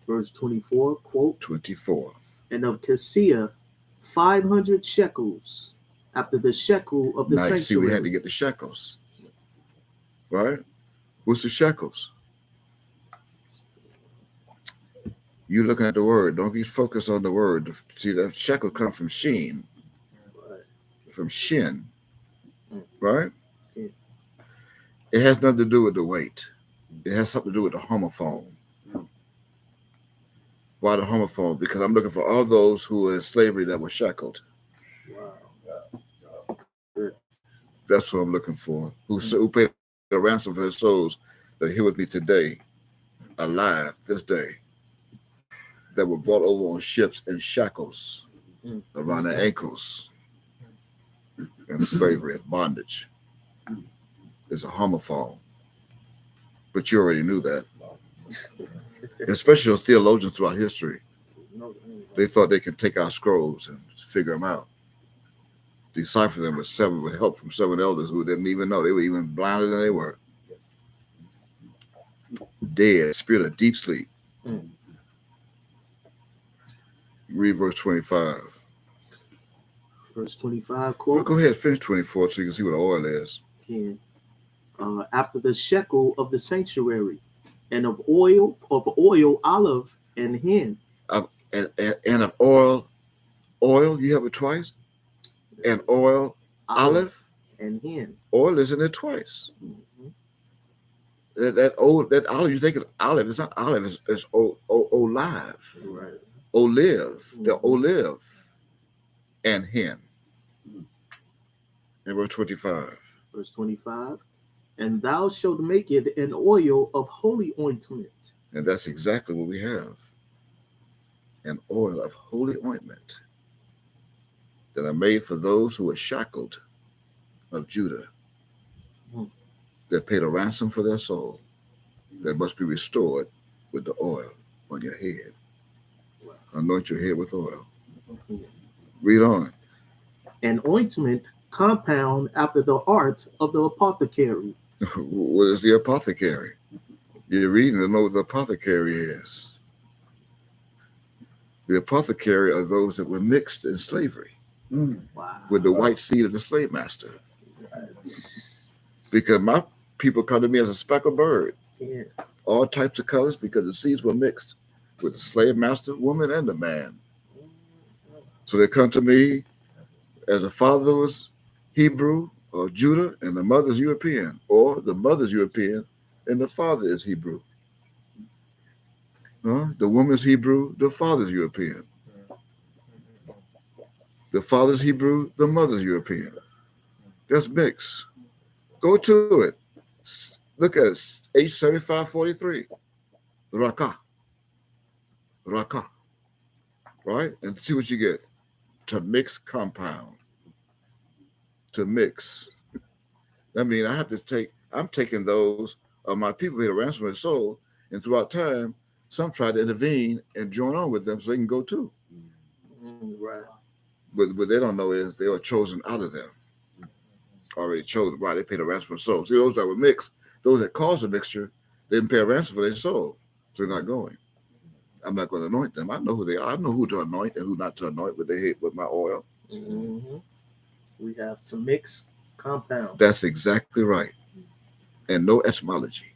Verse 24, quote, 24. and of Cassia 500 shekels after the shekel of the Now, you see, we sanctuary. had to get the shekels. Right? What's the shekels? You're looking at the word. Don't be focused on the word. See, the shekel comes from sheen, Right. from shin. Mm. Right? Yeah. It has nothing to do with the weight. It has something to do with the homophone. Why the homophone? Because I'm looking for all those who were in slavery that were shackled. Wow. That's what I'm looking for. Who paid the ransom for their souls that are here with me today, alive this day, that were brought over on ships in shackles around their ankles, and slavery and bondage. It's a homophone. But you already knew that. Especially those theologians throughout history. They thought they could take our scrolls and figure them out. Decipher them with help from 7 elders who didn't even know. They were even blinder than they were. Dead, spirit of deep sleep. Read verse 25. Verse 25, quote. Go ahead, finish 24 so you can see what the oil is. Okay. After the shekel of the sanctuary, and of oil, olive, and hin. And of oil, you have it twice. And oil, olive, and hin. Oil is in it twice. That olive you think is olive. It's not olive. It's olive. Right. Olive. The olive and hin. In verse 25. Verse 25. And thou shalt make it an oil of holy ointment. And that's exactly what we have. An oil of holy ointment that are made for those who are shackled of Judah, that paid a ransom for their soul, that must be restored with the oil on your head. Anoint your head with oil. Read on. An ointment compound after the art of the apothecary. What is the apothecary? You're reading to know what the apothecary is. The apothecary are those that were mixed in slavery with the white seed of the slave master. Because my people come to me as a speckled bird, all types of colors, because the seeds were mixed with the slave master, woman, and the man. So they come to me as the father was Hebrew or Judah and the mother's European, or the mother's European and the father is Hebrew. The woman's Hebrew, the father's European. The father's Hebrew, the mother's European. That's mixed. Go to it. Look at it. H7543. Raka. Raka. Right? And see what you get. To mix compound. To mix. I mean, I'm taking those of my people who had a ransom for their soul, and throughout time, some try to intervene and join on with them so they can go too. Right. But what they don't know is they are chosen out of them. Already chosen. Why? They paid a ransom for soul. See, those that were mixed, those that caused the mixture, they didn't pay a ransom for their soul. So they're not going. I'm not going to anoint them. I know who they are. I know who to anoint and who not to anoint with their head with my oil. Mm-hmm. We have to mix compound. That's exactly right. And no etymology.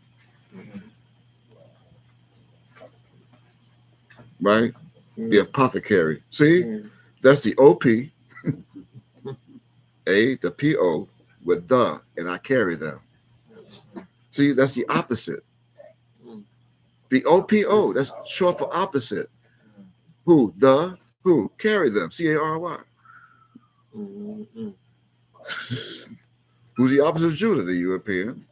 Right? The apothecary. See? That's the OP, A, the PO, with the, and I carry them. See, that's the opposite. The OPO, that's short for opposite. Who? The, who? Carry them. C-A-R-Y. Mm-hmm. Who's the opposite of Judah? The European.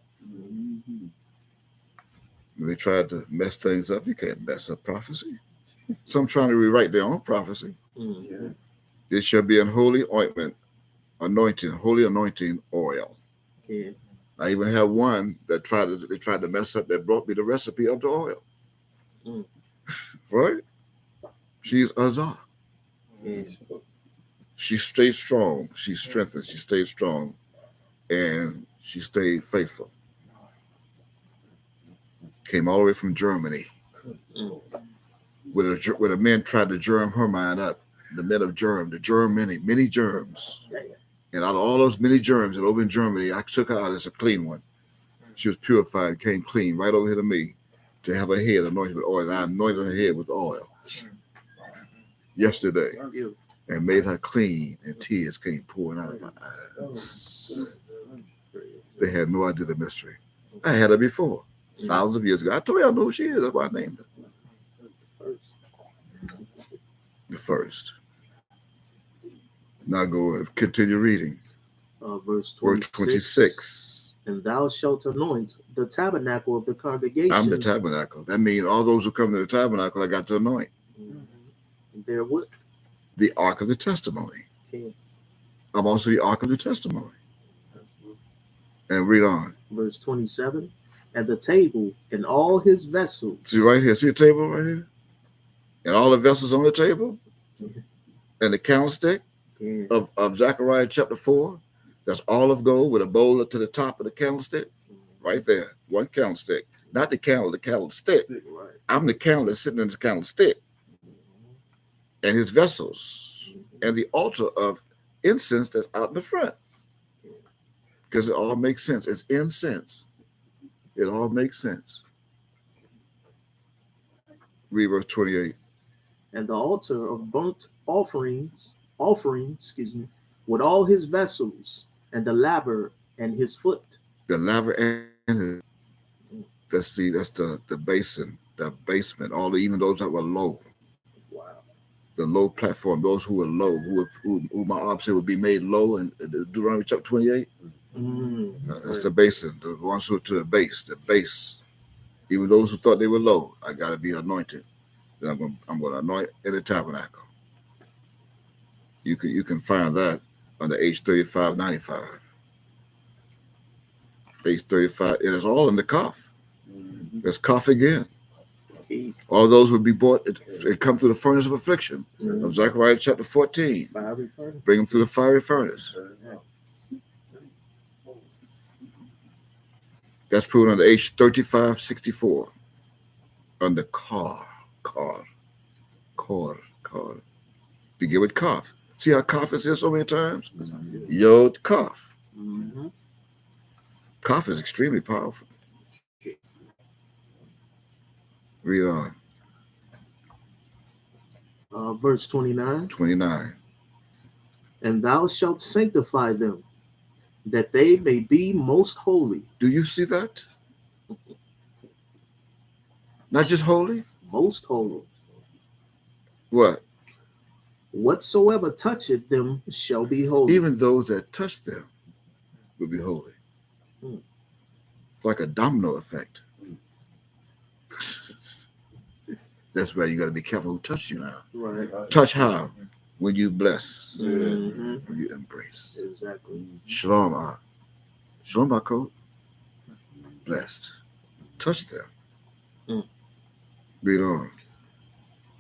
When they tried to mess things up, you can't mess up prophecy. Some trying to rewrite their own prophecy. Mm-hmm. It shall be an holy ointment, anointing, holy anointing oil. Yeah. I even have one that tried to mess up, that brought me the recipe of the oil. Right? She's Azah. Yes. She stayed strong. She strengthened. She stayed strong. And she stayed faithful. Came all the way from Germany. Where the men tried to germ her mind up. The men of germ, many germs. And out of all those many germs that over in Germany, I took her out as a clean one. She was purified, came clean right over here to me to have her head anointed with oil. And I anointed her head with oil yesterday and made her clean, and tears came pouring out of her eyes. They had no idea the mystery. I had her before, thousands of years ago. I told you I know who she is. That's why I named her. The first. Now go and continue reading. Verse 26. And thou shalt anoint the tabernacle of the congregation. I'm the tabernacle. That means all those who come to the tabernacle, I got to anoint. There what? The ark of the testimony. Okay. I'm also the ark of the testimony. And read on. Verse 27. And the table and all his vessels. See right here. See the table right here? And all the vessels on the table? And the candlestick of Zechariah chapter 4. That's olive gold with a bowl up to the top of the candlestick. Right there. One candlestick. Not the candle, the candlestick. I'm the candle that's sitting in the candlestick. And his vessels. And the altar of incense that's out in the front. Because it all makes sense. It's incense. It all makes sense. Read verse 28. And the altar of burnt offerings, with all his vessels, and the laver and his foot. The laver and that's the basin, the basement, even those that were low. Wow. The low platform, those who were low, who my opposite would be made low in Deuteronomy chapter 28. That's the basin, the ones who are to the base. Even those who thought they were low, I gotta be anointed. Then I'm gonna anoint in the tabernacle. You can find that under H3595. H35, it is all in the cuff. There's cuff again. All those would be brought, it come through the furnace of affliction of Zechariah chapter 14. Bring them through the fiery furnace. That's proven under H3564. Under car. Begin with cough. See how cough is here so many times? Yod cough. Cough is extremely powerful. Read on. Verse 29. 29. And thou shalt sanctify them, that they may be most holy. Do you see that? Not just holy. Most holy. What? Whatsoever toucheth them shall be holy. Even those that touch them will be holy. Hmm. Like a domino effect. That's why you got to be careful who touch you now. Right. Touch how? When you bless, Mhm. when you embrace. Exactly. Shalom. Shalom, Akot. Blessed. Touch them. Mm. Read on.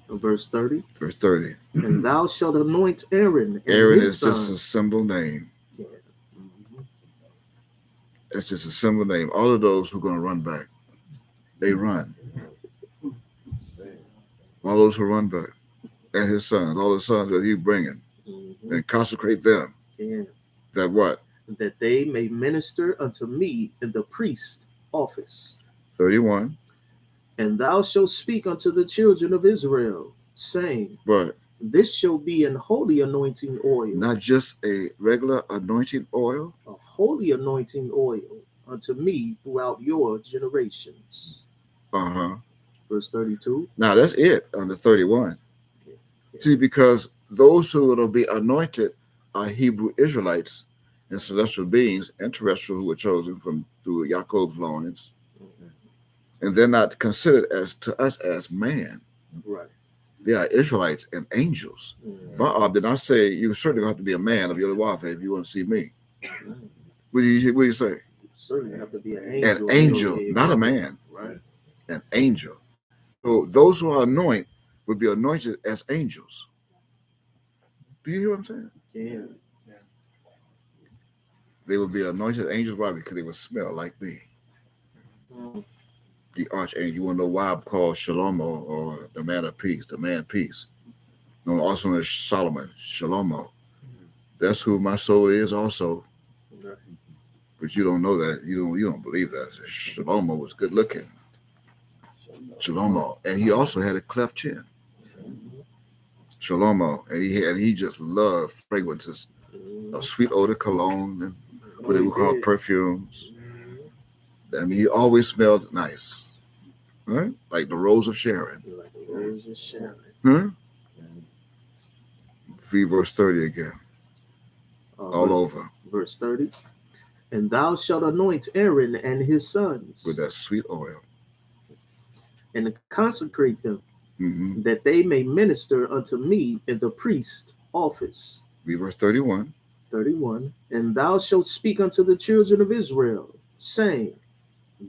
Verse 30. Verse 30. And thou shalt anoint Aaron and Aaron his is just a sons. symbol name. Yeah. Mhm. It's just a symbol name. All of those who are going to run back, they run. All those who run back, and his sons, all the sons that he's bringing, Mhm. and consecrate them. Yeah. That what? That they may minister unto me in the priest office. 31. And thou shalt speak unto the children of Israel, saying, But this shall be an holy anointing oil, not just a regular anointing oil. a holy anointing oil unto me throughout your generations. Uh-huh. Verse 32. Now that's it on the 31. Yeah. See, because those who will be anointed are Hebrew Israelites and celestial beings and terrestrial who were chosen from through Jacob's loins. And they're not considered as to us as man. Right. They are Israelites and angels. Mhm. But did not say you certainly have to be a man of Yahweh if you want to see me. Mhm. What do you say? You certainly have to be an An angel. angel, not a man. Right. An angel. So those who are anointed would be anointed as angels. Do you hear what I'm saying? Yeah. They would be anointed angels. Why? Because they would smell like me. Mhm. The archangel. You want to know why I'm called Shalomo, or the man of peace, the man peace. Known also as Solomon, Shalomo. That's who my soul is also. Right. But you don't know that. You don't believe that. Shalomo was good looking. Shalomo. And he also had a cleft chin. Mhm. Shalomo. And he just loved fragrances of sweet odor, cologne, and what they would call perfumes. Mhm. I mean, he always smelled nice. Right? Like the rose of Sharon. Like the rose of Sharon. Huh? Read verse 30 again. All verse, over. Verse 30. And thou shalt anoint Aaron and his sons With that sweet oil. and consecrate them, Mm-hmm. that they may minister unto me in the priest office. Read verse 31. 31. And thou shalt speak unto the children of Israel, saying,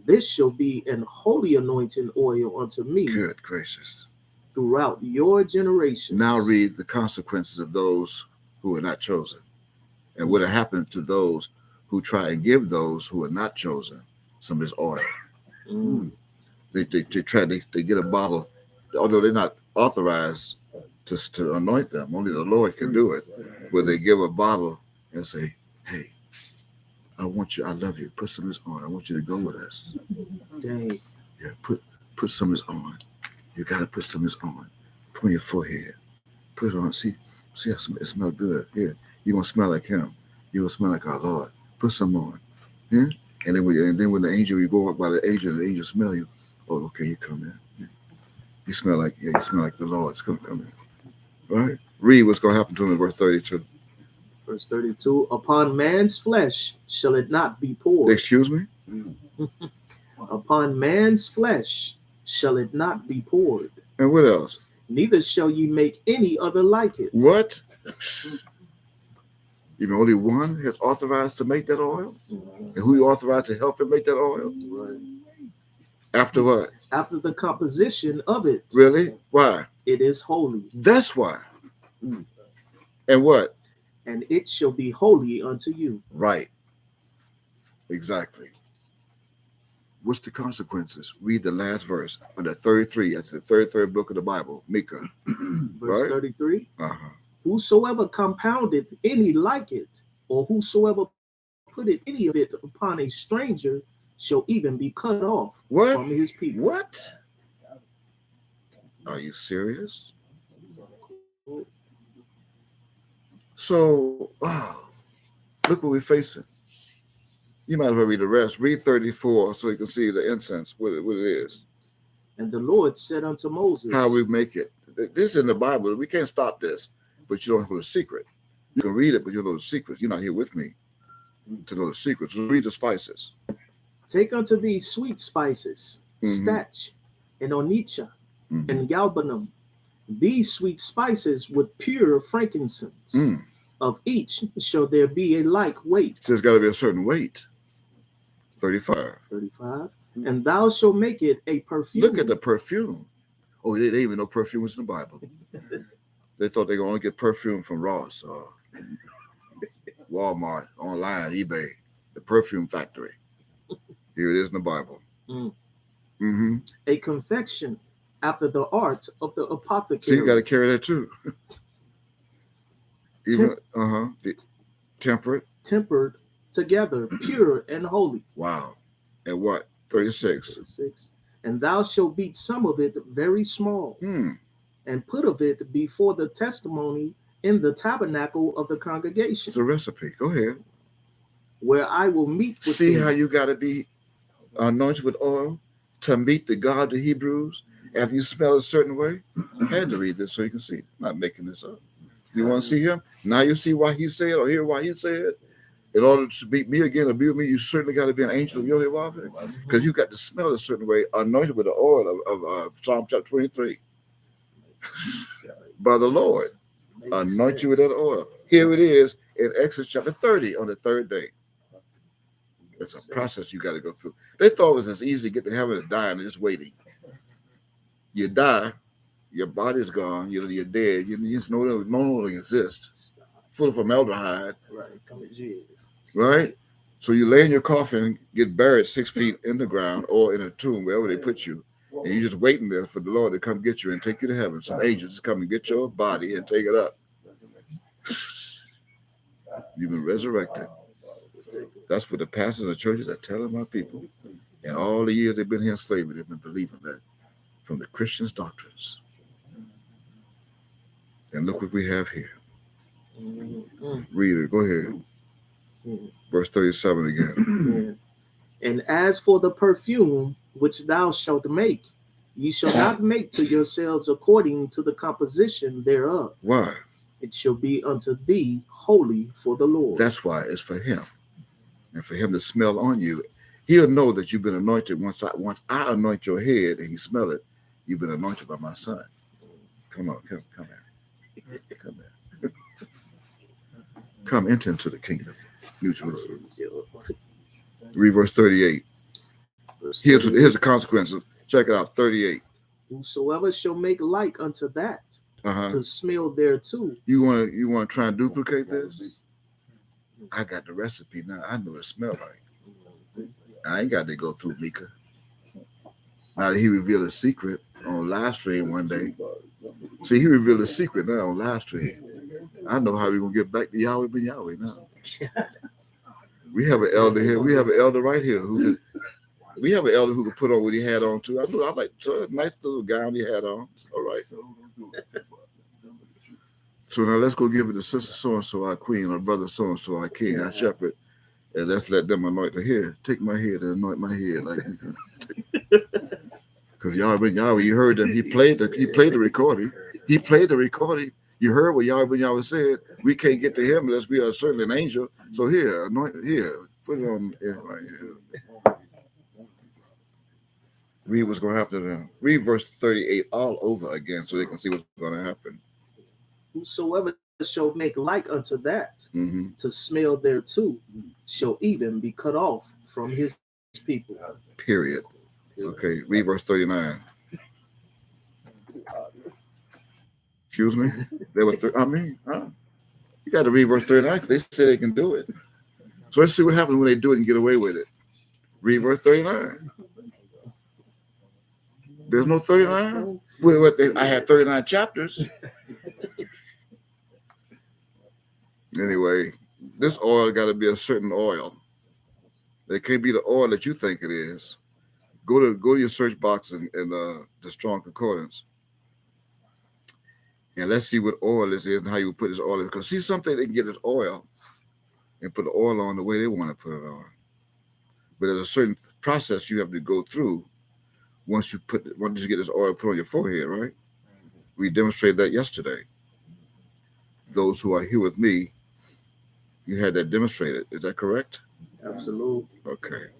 this shall be an holy anointing oil unto me Good gracious. throughout your generations. Now read the consequences of those who are not chosen. And what happened to those who try and give those who are not chosen some of this oil. Mm. They get a bottle, although they're not authorized to anoint them. Only the Lord can do it. Where they give a bottle and say, hey, I love you. Put some of this on. I want you to go with us. Dang. Yeah, put some of this on. You got to put some of this on. Put on your forehead. Put it on. See how it smells good. Yeah, you're going to smell like him. You're going to smell like our Lord. Put some on. Yeah? And then when the angel, you go up by the angel smell you. Oh, okay, you come in. Yeah. You smell like the Lord. It's going to come in. Right? Read what's going to happen to him in verse 32. Verse 32. Upon man's flesh shall it not be poured. Excuse me? Upon man's flesh shall it not be poured. And what else? Neither shall ye make any other like it. What? Even only one has authorized to make that oil? And who you authorized to help him make that oil? Right. After what? After the composition of it. Really? Why? It is holy. That's why. And what? And it shall be holy unto you. Right. Exactly. What's the consequences? Read the last verse of the 33. That's the third book of the Bible, Micah. Verse Right? 33. Uh-huh. Whosoever compoundeth any like it, or whosoever putteth any of it upon a stranger, shall even be cut off What? from his people. What? Are you serious? So, wow, look what we're facing. You might as well read the rest. Read 34 so you can see the incense, what it is. And the Lord said unto Moses, How we make it. This is in the Bible. We can't stop this, but you don't know the secret. You can read it, but you don't know the secret. You're not here with me to know the secrets. So read the spices. take unto thee sweet spices, stach, and onycha, and galbanum. These sweet spices with pure frankincense. Of each shall there be a like weight. So it's got to be a certain weight. 35. 35. And thou shalt make it a perfume. Look at the perfume. Oh, they didn't even know perfume was in the Bible. They thought they could only get perfume from Ross or Walmart, online, eBay, the perfume factory. Here it is in the Bible. A confection after the art of the apothecary. So you got to carry that too. Even tempered together, pure and holy. Wow. And what? 36. 36. And thou shalt beat some of it very small, and put of it before the testimony in the tabernacle of the congregation. It's a recipe. Go ahead. Where I will meet with See thee. how you got to be anointed with oil to meet the God of the Hebrews after you smell a certain way? I had to read this so you can see. I'm not making this up. You want to see him? Now you see why he said or hear why he said. In order to beat me again or be with me, you certainly got to be an angel of Yahweh, because you got to smell a certain way, anointed with the oil of Psalm chapter 23. By the Lord, anoint you with that oil. Here it is in Exodus chapter 30 on the third day. It's a process you got to go through. They thought it was as easy to get to heaven as dying and just waiting. You die, your body's gone, you're dead, you just no longer exist, full of formaldehyde. Right? So you lay in your coffin, get buried 6 feet in the ground or in a tomb, wherever they put you, and you're just waiting there for the Lord to come get you and take you to heaven. Some angels just come and get your body and take it up. You've been resurrected. That's what the pastors of the churches are telling my people. And all the years they've been here in slavery, they've been believing that from the Christians' doctrines. And look what we have here. Read it. Go ahead. Verse 37 again. And as for the perfume which thou shalt make, ye shall not make to yourselves according to the composition thereof. Why? It shall be unto thee holy for the Lord. That's why it's for him. And for him to smell on you. He'll know that you've been anointed once I anoint your head and you smell it. You've been anointed by my son. Come on, come here. Come here. Come enter into the kingdom. New Jerusalem. Read verse 38. Here's the consequences. Check it out. 38. Whosoever shall make like unto that, to smell thereto. You want to try and duplicate this? I got the recipe now. I know what it smells like. I ain't got to go through Mika. Now that he revealed a secret on live stream one day. See, he revealed a secret now on live stream. I know how we're going to get back to Yahweh ben Yahweh now. We have an elder here. We have an elder right here who can put on what he had on too. I like a nice little gown he had on. All right. So now let's go give it to sister so-and-so, our queen, or brother so-and-so, our king, our shepherd. And let's let them anoint the head. Take my head and anoint my head. Because Yahweh ben Yahweh, you heard him. He played the recording. He played the recording. You heard what Yahweh ben Yahweh said. We can't get to him unless we are certainly an angel. So here, anoint it here. Put it on right here. Read what's going to happen to them. Read verse 38 all over again so they can see what's going to happen. Whosoever shall make like unto that, to smell thereto, shall even be cut off from his people. Period. Okay, read verse 39. Excuse me? They were you got to read verse 39 because they say they can do it. So let's see what happens when they do it and get away with it. Read verse 39. There's no 39? I had 39 chapters. Anyway, this oil got to be a certain oil. It can't be the oil that you think it is. Go to your search box in the Strong Concordance. And let's see what oil is and how you put this oil in. Because see, something they can get this oil and put the oil on the way they want to put it on. But there's a certain process you have to go through once you get this oil put on your forehead, right? We demonstrated that yesterday. Those who are here with me, you had that demonstrated. Is that correct? Absolutely. Okay.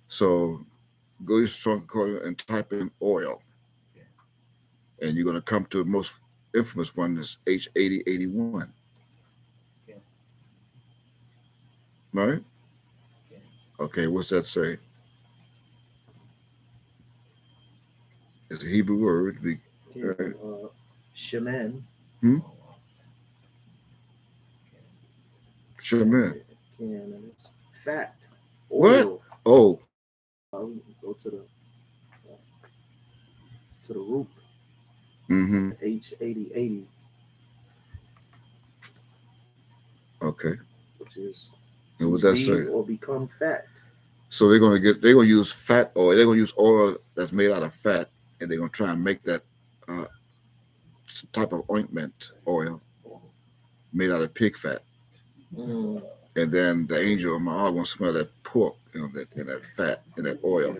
So go to Strong Corner and type in oil. And you're going to come to the most infamous one, is H8081. Right? Okay, what's that say? It's a Hebrew word. Shemen. Shemen. And it's fat. What? Oh. Go to the root. Mm-hmm. H8080. Okay. Which is and what that say? Or become fat. So they're gonna use fat oil. They're gonna use oil that's made out of fat, and they're gonna try and make that type of ointment oil made out of pig fat. Mm. And then the angel of my heart won't smell that pork, in that fat, in that oil.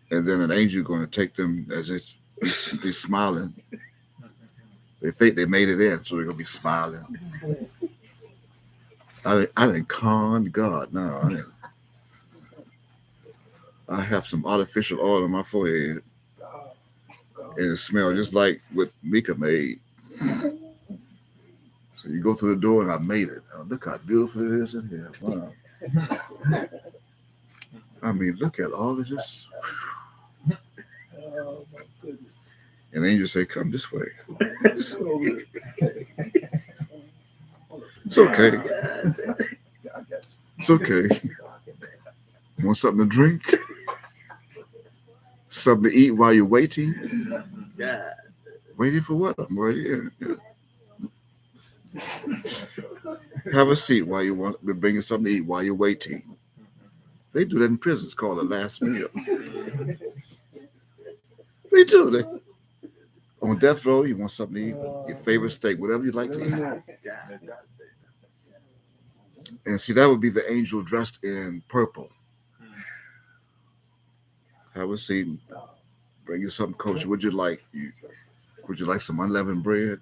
And then an angel going to take them as they're smiling. They think they made it in, so they're gonna be smiling. I didn't con God. No, I have some artificial oil on my forehead, and it smells just like what Mika made. So you go through the door, and I made it. Oh, look how beautiful it is in here. Wow. I mean, look at all of this. And the angel say, "Come this way." It's okay. It's okay. Want something to drink? Something to eat while you're waiting? Yeah. Waiting for what? I'm right here. Have a seat while you want. We're bringing something to eat while you're waiting. They do that in prisons, called a last meal. They do. On death row, you want something to eat, your favorite steak, whatever you like to eat. And see, that would be the angel dressed in purple. Have a seat. Bring you something kosher. Would you like? Would you like some unleavened bread?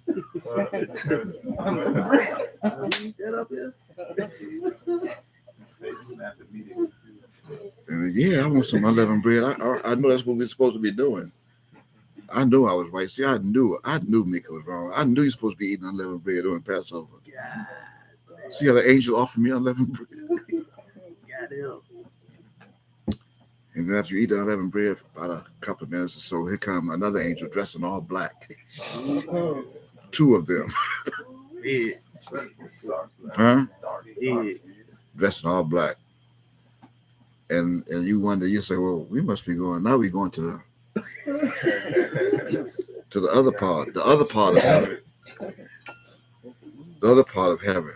And yeah, I want some unleavened bread. I know that's what we're supposed to be doing. I knew I was right. See, I knew Mika was wrong. I knew you're supposed to be eating unleavened bread during Passover. See how the angel offered me unleavened bread? And then after you eat the unleavened bread for about a couple of minutes or so, here comes another angel dressed in all black. Two of them. Huh? Dressed in all black. And you wonder, you say, well, we must be going, now we're going to the other part of heaven. The other part of heaven.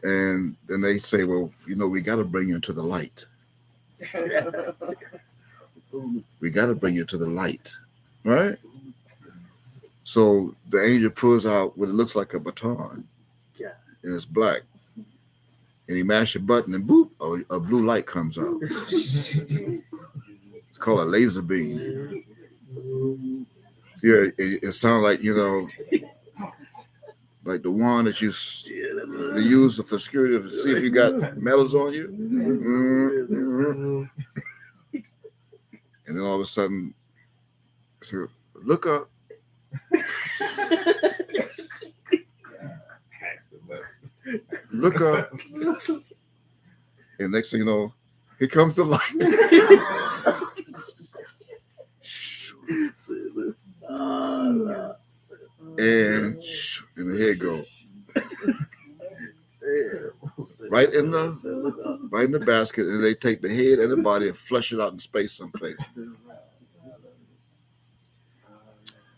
And then they say, well, we got to bring you into the light. We got to bring you to the light, right? So the angel pulls out what it looks like a baton, and it's black. And he mashes a button, and boop, a blue light comes out. It's called a laser beam. Yeah, it sounds like, like the one that they use for security to see if you got medals on you. And then all of a sudden, so look up. Look up. And next thing you know, here comes the light. And the head go right in the basket, and they take the head and the body and flush it out in space someplace.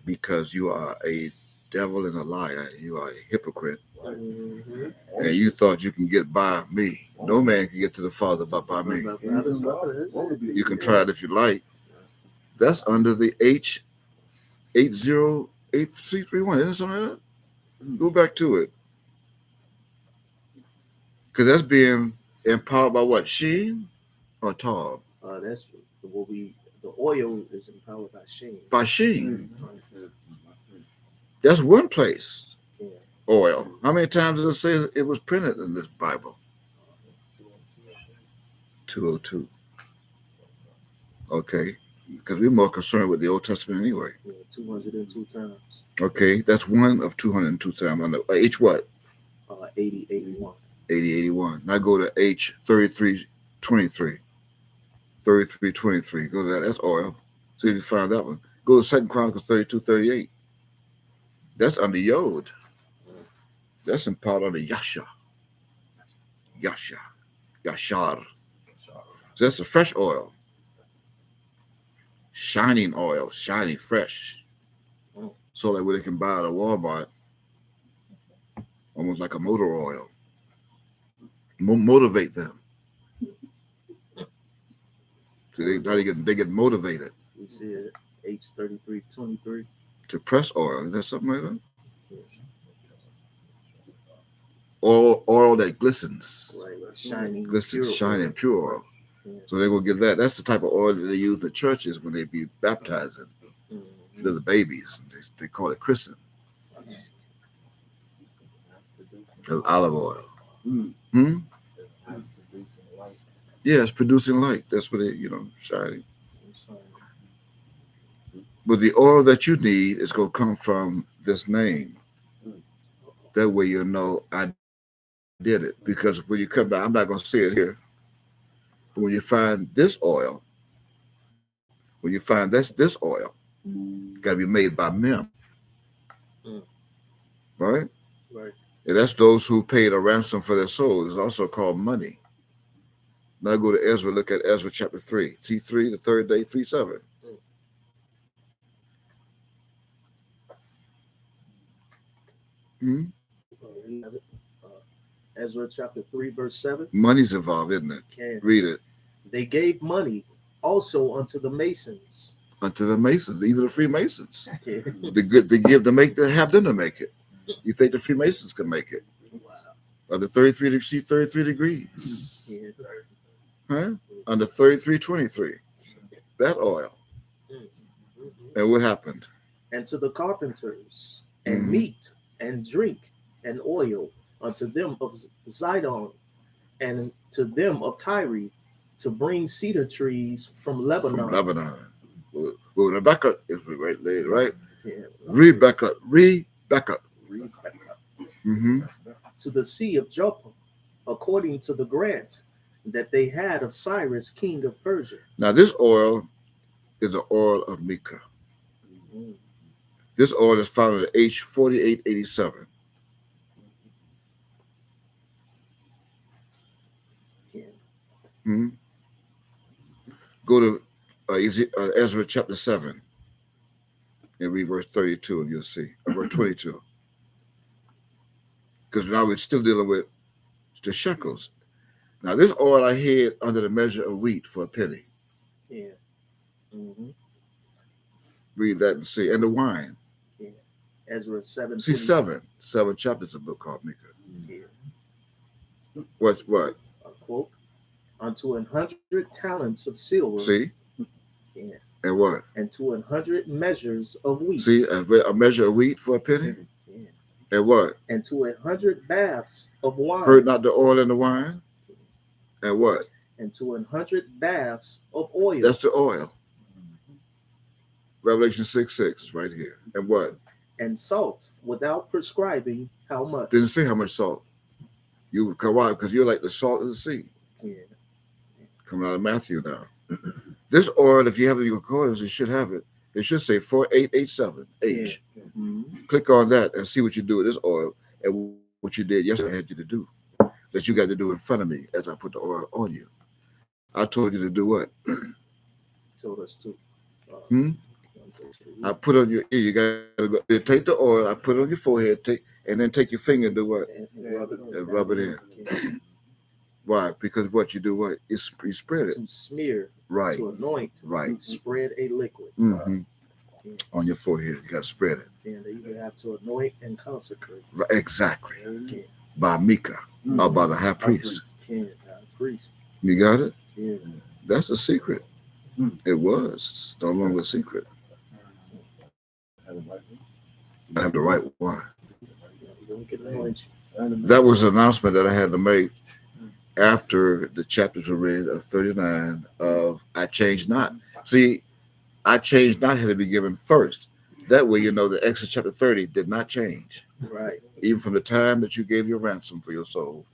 Because you are a devil and a liar, you are a hypocrite, and you thought you can get by me. No man can get to the Father but by me. You can try it if you like. That's under the 808C31. Isn't it something like that? Go back to it. Because that's being empowered by what? Sheen or Taub? That's what the oil is empowered by Sheen. By Sheen. That's one place. Yeah. Oil. How many times does it say it was printed in this Bible? 202. Okay. Because we're more concerned with the Old Testament anyway. Yeah, 202 times. Okay. That's one of 202 times. On the H what? 80, 81. 80, 81. Now go to H 3323. 3323. Go to that. That's oil. See if you find that one. Go to 2 Chronicles 32, 38. That's under Yod. That's empowered under Yasha. Yashar. So that's the fresh oil. Shining oil. Shining fresh. So that way they can buy it at Walmart. Almost like a motor oil. Motivate them. So they get motivated. We see it, H3323. To press oil. Is that something like that? Oil that glistens. Right, shining. Glistens, pure shining, oil. pure oil. Yeah. So they're going to get that. That's the type of oil that they use in the churches when they be baptizing. They're the babies. They call it christen. Olive oil. Yeah, it's producing light. That's what it, shining. But the oil that you need is going to come from this name. That way you'll know I did it. Because when you come back, I'm not going to say it here. But when you find this oil, this oil, got to be made by men. Right? Right. And that's those who paid a ransom for their souls. It's also called money. Now go to Ezra, look at Ezra chapter 3. See 3, the third day, 3:7. Ezra chapter 3, verse 7. Money's involved, isn't it? Okay. Read it. They gave money also unto the Masons. Unto the Masons, even the Freemasons. Yeah. The good they give to make to have them to make it. You think the Freemasons can make it? Wow. Under 33 degrees. Yeah. Huh? Under 3323. That oil. And what happened? And to the carpenters, and meat, and drink, and oil, unto them of Zidon, and to them of Tyre, to bring cedar trees from Lebanon. From Lebanon. Well, Rebecca is right later, right? Yeah. Rebecca. To the sea of Joppa, according to the grant that they had of Cyrus, king of Persia. Now, this oil is the oil of Micah. This oil is found in H4887. Yeah. Go to Ezra chapter 7 and read verse 32 and you'll see, or verse 22. Because now we're still dealing with the shekels. Now this oil I hid under the measure of wheat for a penny. Yeah. Read that and see. And the wine. Yeah. Ezra 7. See, 7 chapters of the book called Micah. Yeah. What? A quote. Unto 100 talents of silver. See? Yeah. And what? And to 100 measures of wheat. See, a measure of wheat for a penny? Yeah. And what? And to 100 baths of wine. Heard not the oil and the wine? And what? And to 100 baths of oil. That's the oil. Revelation 6:6 is right here. And what? And salt, without prescribing how much. Didn't say how much salt. You would come out because you're like the salt of the sea. Yeah. Coming out of Matthew now. This oil, if you have it in your concordance, you should have it. It should say 4887 H. Yeah. Click on that and see what you do with this oil and what you did yesterday I had you to do. That you got to do in front of me as I put the oil on you. I told you to do what? Told us to. I put on your ear. You got to go. Take the oil. I put it on your forehead. And then take your finger and do what? And rub it in. Okay. Why? Because what you do, what? You spread it. To smear. Right. To anoint. Right. To spread a liquid. Mm-hmm. on your forehead. You got to spread it. And they even have to anoint and consecrate. Right, exactly. Amen. By Micah or by the high priest. High priest. You got it? Yeah. That's a secret. It was. It's no longer a secret. I have the right one. Don't get anointed. That was an announcement that I had to make after the chapters were read of 39 of I Changed Not. See, I Changed Not had to be given first. That way you know that Exodus chapter 30 did not change. Right. Even from the time that you gave your ransom for your soul,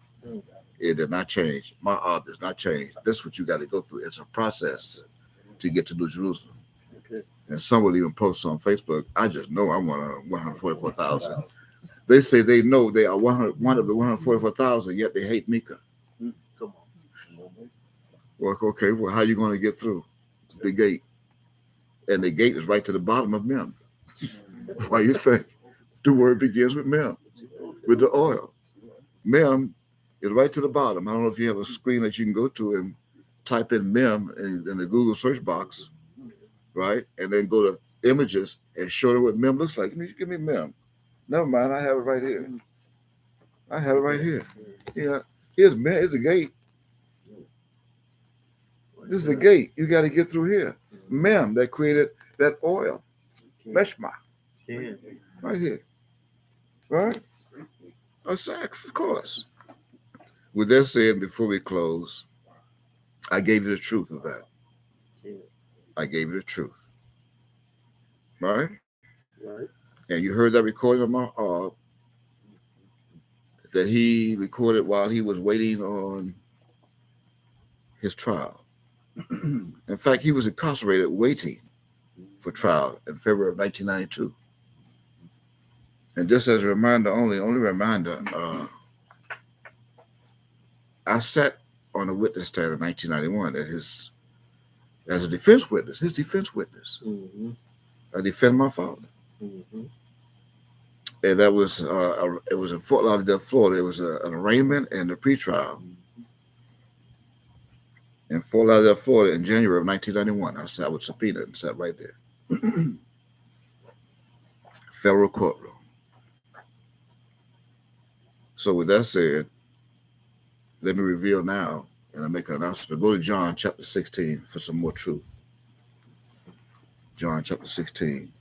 it did not change. My art does not change. This is what you got to go through. It's a process to get to New Jerusalem. Okay. And some will even post on Facebook, I just know I want 144,000. They say they know they are one of the 144,000, yet they hate Micah. Come on. Well, okay, well, how are you going to get through the gate? And the gate is right to the bottom of Mem. Why you think? The word begins with Mem, with the oil. Mem is right to the bottom. I don't know if you have a screen that you can go to and type in Mem in the Google search box, right? And then go to images and show them what Mem looks like. Give me Mem. Never mind, I have it right here. I have it right here. Yeah, here's Mem. Here's the gate. This is the gate. You got to get through here. Mem that created that oil. Meshma. Yeah. Right here. Right? A sack, of course. With that said, before we close, I gave you the truth of that. I gave you the truth. Right? Right. And you heard that recording of my that he recorded while he was waiting on his trial. In fact, he was incarcerated waiting for trial in February of 1992. And just as a reminder, only reminder, I sat on a witness stand in 1991 as a defense witness, his defense witness. Mm-hmm. I defend my father. Mm-hmm. And that was it was in Fort Lauderdale, Florida. It was an arraignment and a pretrial in Fort Lauderdale, Florida, in January of 1991. I sat with subpoena and sat right there, federal courtroom. So with that said, let me reveal now, and I make an announcement. Go to John chapter 16 for some more truth. John chapter 16.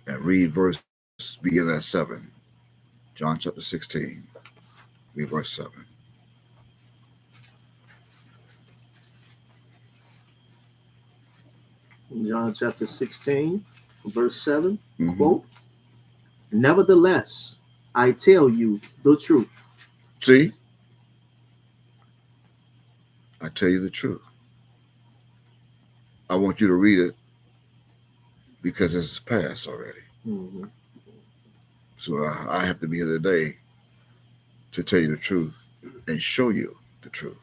And read verse beginning at 7. John chapter 16. Read verse 7. John chapter 16, verse 7. Mm-hmm. Quote, nevertheless, I tell you the truth. See? I tell you the truth. I want you to read it because this is past already. Mm-hmm. So I have to be here today to tell you the truth and show you the truth.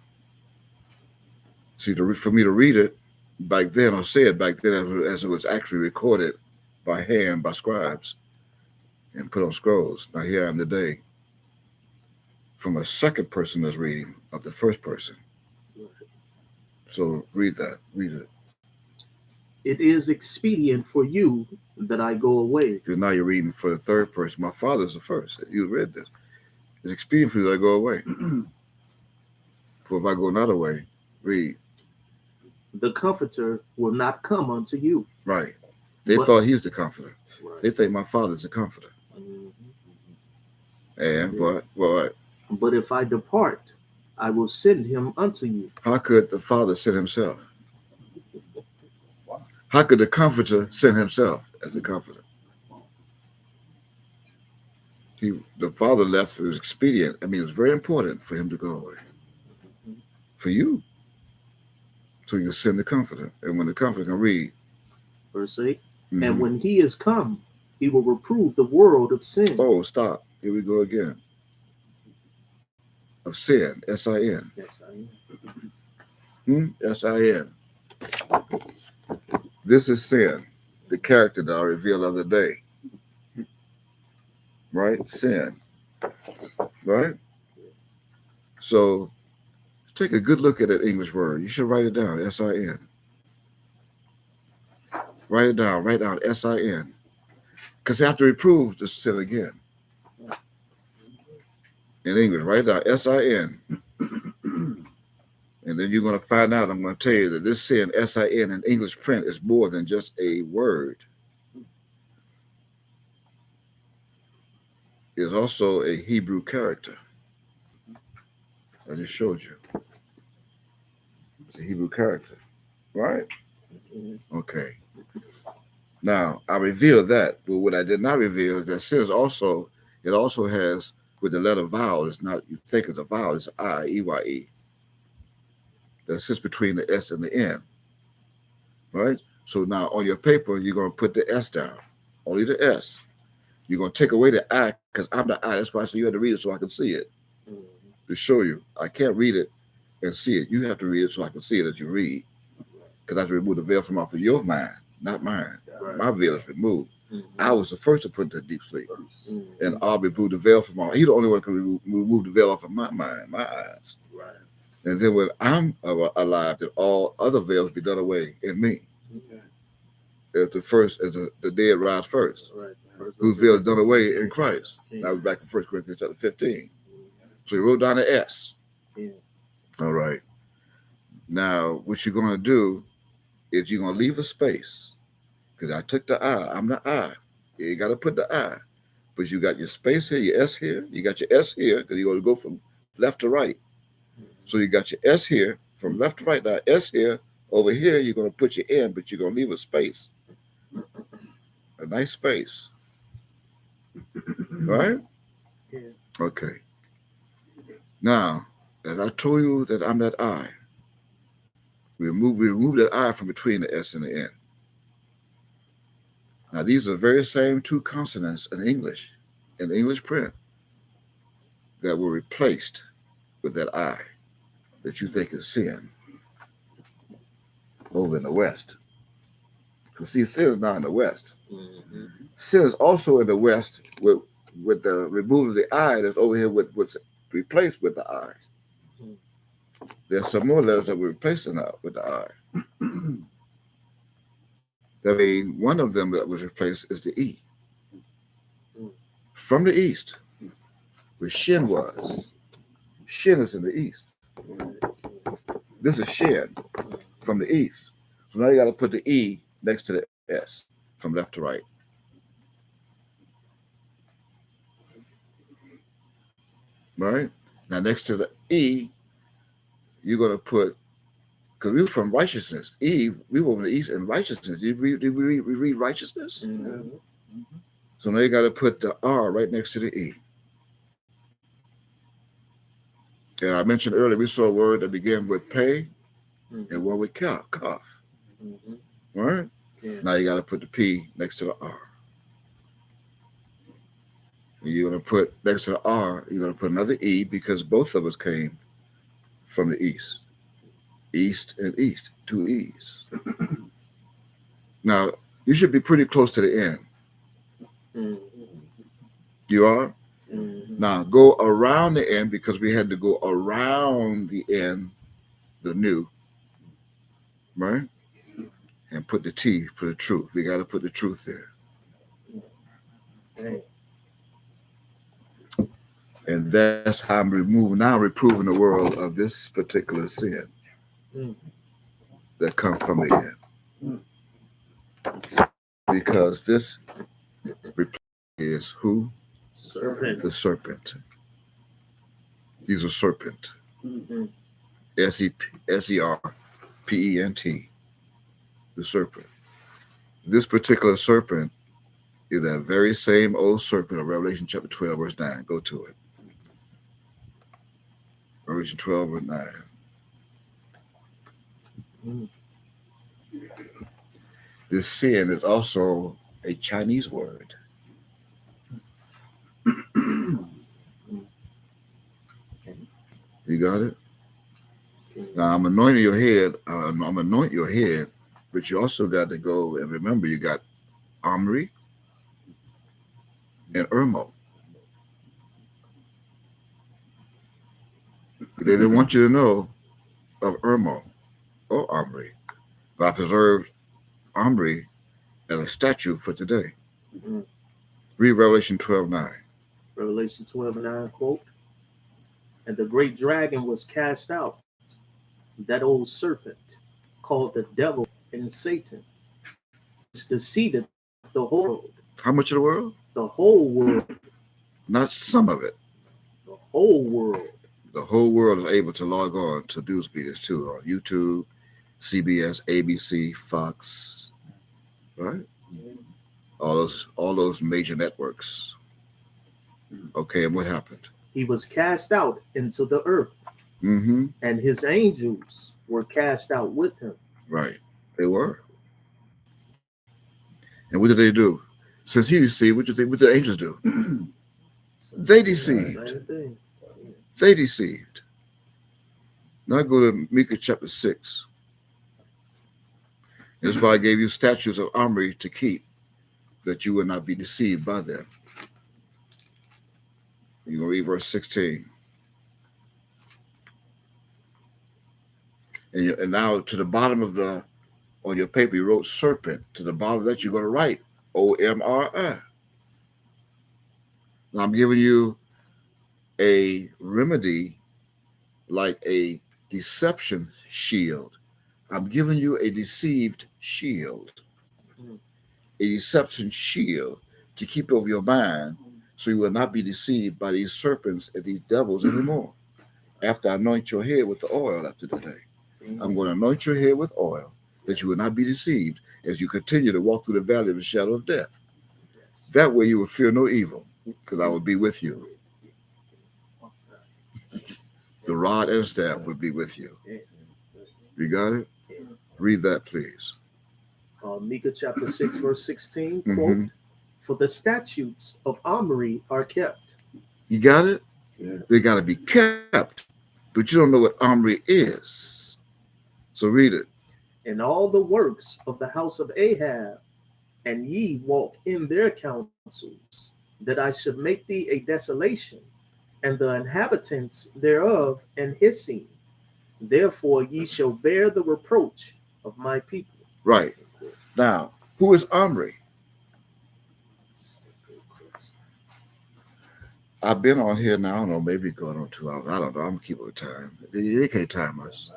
See, for me to read it back then, or say it back then as it was actually recorded by hand, by scribes, and put on scrolls. Now here I am today from a second person that's reading of the first person. So read that. Read it. It is expedient for you that I go away. Because now you're reading for the third person. My father's the first. You read this. It's expedient for you that I go away. For if I go not away, read. The Comforter will not come unto you. Right. They thought he's the comforter. Right. They think my father's the comforter. Mm-hmm. And what? But if I depart, I will send him unto you. How could the Father send himself? How could the Comforter send himself as the Comforter? The Father left. It was expedient. I mean, it was very important for him to go away. For you. So you can send the Comforter. And when the Comforter can read. Verse 8. Mm-hmm. And when he is come, he will reprove the world of sin. Oh, stop. Here we go again. Of sin. S-I-N. Yes, I am. S-I-N. This is sin. The character that I revealed the other day. Right? Sin. Right? So Take a good look at that English word. You should write it down, S-I-N. Write it down, write down S-I-N. Because after reprove, just sin again. In English, write it down, S-I-N. And then you're going to find out, I'm going to tell you that this sin, S-I-N, in English print is more than just a word. It's also a Hebrew character. I just showed you. It's a Hebrew character, right? Okay. Now, I revealed that, but what I did not reveal is that sin is also, it also has, with the letter vowel, it's not, you think of the vowel, it's I, E-Y-E. That sits between the S and the N, right? So now on your paper, you're going to put the S down, only the S. You're going to take away the I, because I'm the I. That's why I said you had to read it so I can see it, to show you. I can't read it and see it. You have to read it so I can see it as you read, because I have to remove the veil from off of your mind, not mine. Right. My veil is removed. I was the first to put into deep sleep, Mm-hmm. and I'll remove the veil from off. He's the only one who can remove the veil off of my mind, my eyes. Right. And then when I'm alive, that all other veils be done away in me. Okay. As the dead rise first, Right. whose veil is done away in Christ. Now we're back in 1 Corinthians chapter 15. So he wrote down the S. Yeah. All right. Now, what you're going to do is you're going to leave a space, because I took the I. I'm the I. You got to put the I. But you got your space here, your S here. You got your S here, because you're going to go from left to right. So you got your S here, from left to right. Now, S here, over here, you're going to put your N, but you're going to leave a space. A nice space. Right? Yeah. Okay. Now, as I told you that I'm that I, we remove that I from between the S and the N. Now, these are the very same two consonants in English print, that were replaced with that I that you think is sin over in the West. Because see, sin is not in the West. Mm-hmm. Sin is also in the West with the removal of the I that's over here with what's replaced with the I. There's some more letters that were replaced with the I. I mean, one of them that was replaced is the E. From the East, where Shin was. Shin is in the East. This is Shin from the East. So now you got to put the E next to the S from left to right. Right? Now next to the E, you're going to put, because we were from righteousness. E, we were from the East in righteousness. Did we read righteousness? Mm-hmm. So now you got to put the R right next to the E. And I mentioned earlier, we saw a word that began with pay and one with cough. Mm-hmm. All right? Yeah. Now you got to put the P next to the R. And you're going to put next to the R, you're going to put another E, because both of us came from the East. East and East, two E's. Now, you should be pretty close to the end. Mm-hmm. You are? Mm-hmm. Now, go around the end, because we had to go around the end, the new, right? And put the T for the truth. We got to put the truth there. Hey. And that's how I'm reproving the world of this particular sin that comes from the end. Because this is who? Serpent. The serpent. He's a serpent. Mm-hmm. S-E-R-P-E-N-T. The serpent. This particular serpent is that very same old serpent of Revelation chapter 12, verse 9. Go to it. Revelation 12, verse 9. Mm-hmm. This sin is also a Chinese word. You got it? Now I'm anointing your head. I'm anointing your head, but you also got to go and remember you got Omri and Irmo. They didn't want you to know of Irmo or Omri, but I preserved Omri as a statute for today. Mhm. Read Revelation 12:9. Revelation 12:9 quote. And the great dragon was cast out, that old serpent, called the devil and Satan, which deceived the whole world. How much of the world? The whole world. Not some of it. The whole world. The whole world is able to log on to news media too, on YouTube, CBS, ABC, Fox, right? All those major networks. Okay, and what happened? He was cast out into the earth, Mm-hmm. and his angels were cast out with him. Right. They were. And what did they do? Since he deceived, what did the angels do? They deceived. Same thing. They deceived. Now go to Micah chapter 6. That's why I gave you statues of Omri to keep, that you would not be deceived by them. You're going to read verse 16. And now to the bottom of on your paper, you wrote serpent. To the bottom of that, you're going to write O-M-R-I. Now I'm giving you a remedy like a deception shield. I'm giving you a deceived shield. A deception shield to keep over your mind so you will not be deceived by these serpents and these devils anymore. After I anoint your head with the oil after today, I'm going to anoint your head with oil that you will not be deceived as you continue to walk through the valley of the shadow of death. That way you will fear no evil, because I will be with you. The rod and staff will be with you. You got it? Read that, please. Micah chapter 6, verse 16, quote, Mhm. For the statutes of Omri are kept. You got it? Yeah. They got to be kept, but you don't know what Omri is. So read it. And all the works of the house of Ahab, and ye walk in their counsels, that I should make thee a desolation, and the inhabitants thereof an hissing. Therefore ye shall bear the reproach of my people. Right. Now, who is Omri? I've been on here now, I don't know, maybe going on 2 hours. I don't know. I'm going to keep it with time. They can't time us.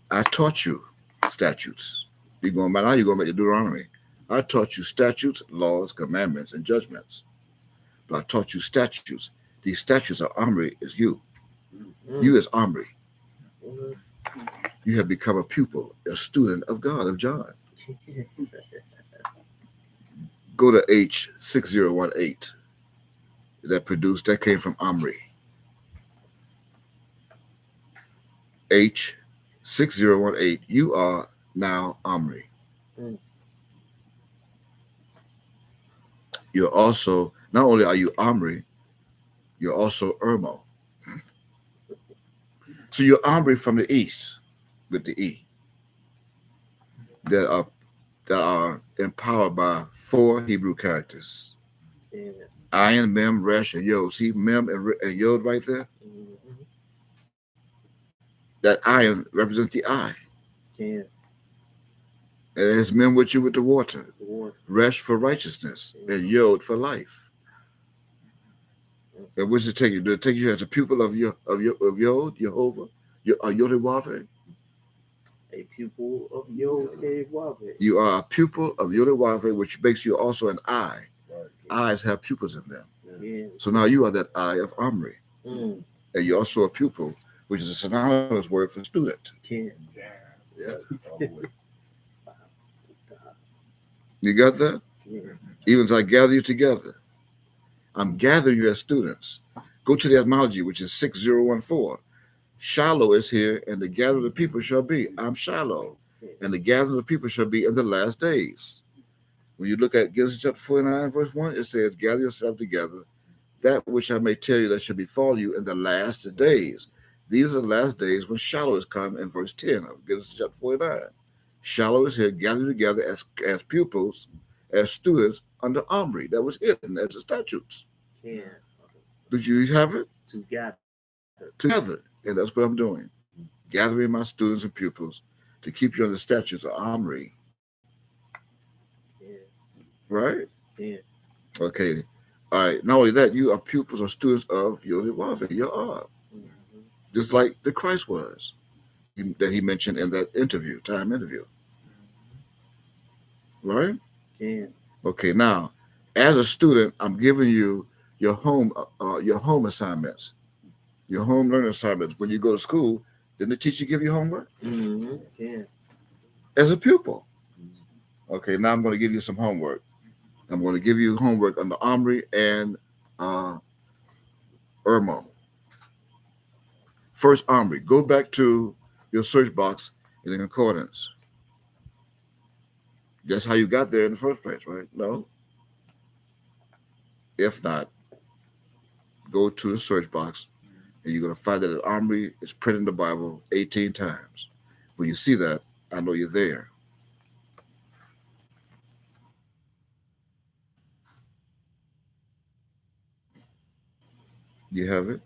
I taught you statutes. Now you're going back to Deuteronomy. I taught you statutes, laws, commandments, and judgments. But I taught you statutes. These statutes of Omri is you. You is Omri. You have become a pupil, a student of God, of John. Go to H6018. That came from Omri. H6018. You are now Omri. You're also, not only are you Omri, you're also Irmo. So you're Omri from the east with the E. That are empowered by 4 Hebrew characters. Yeah. Ayin, Mem, Resh, and Yod. See Mem and Yod right there? That Ayin represents the eye. Yeah. And it's Mem with you with the water. The war. Resh for righteousness and Yod for life. And what does it take you? Does it take you as a pupil of Yod, Jehovah, Yodewave? A pupil of Yod-Heh-Wah-Veh. You are a pupil of Yodewave, which makes you also an eye. Eyes have pupils in them. Yeah. So now you are that eye of Omri. Mm. And you're also a pupil, which is a synonymous word for student. Yeah. You got that? Yeah. Even as I gather you together, I'm gathering you as students. Go to the etymology, which is 6014. Shiloh is here, and the gathering of the people shall be. I'm Shiloh, and the gathering of the people shall be in the last days. When you look at Genesis chapter 49, verse 1, it says, gather yourself together, that which I may tell you that shall befall you in the last days. These are the last days when Shiloh is come in verse 10 of Genesis chapter 49. Shiloh is here, gathered together as pupils, as students under Omri. That was hidden as the statutes. Yeah. Did you have it? Together. Together. And that's what I'm doing. gathering my students and pupils to keep you on the statutes of Omri. Yeah. Right? Yeah. Okay. All right. Not only that, you are pupils or students of Yodewave. You are. Mm-hmm. Just like the Christ was, that he mentioned in that interview, time interview. Right? Yeah. Okay. Now, as a student, I'm giving you your home assignments, your home learning assignments. When you go to school, didn't the teacher give you homework? Mm-hmm. Yeah. As a pupil. Okay. Now I'm going to give you some homework. I'm going to give you homework on the Omri and Irmo. First Omri. Go back to your search box in the concordance. That's how you got there in the first place, right? No. If not, go to the search box and you're going to find that the Omri is printed in the Bible 18 times. When you see that, I know you're there. You have it?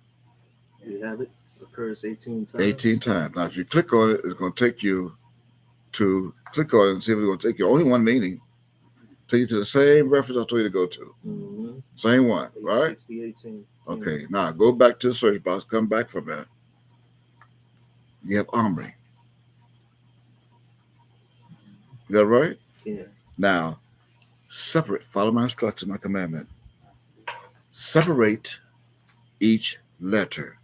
You have it. Occurs 18 times. 18 times. Now, if you click on it, it's going to take you to click on it and see if it's going to take you. Only one meaning. Take you to the same reference I told you to go to. Mm-hmm. Same one, right? 60, 18. Okay. Now, go back to the search box. Come back from that. You have Omri. Is that right? Yeah. Now, separate. Follow my instruction, my commandment. Separate each letter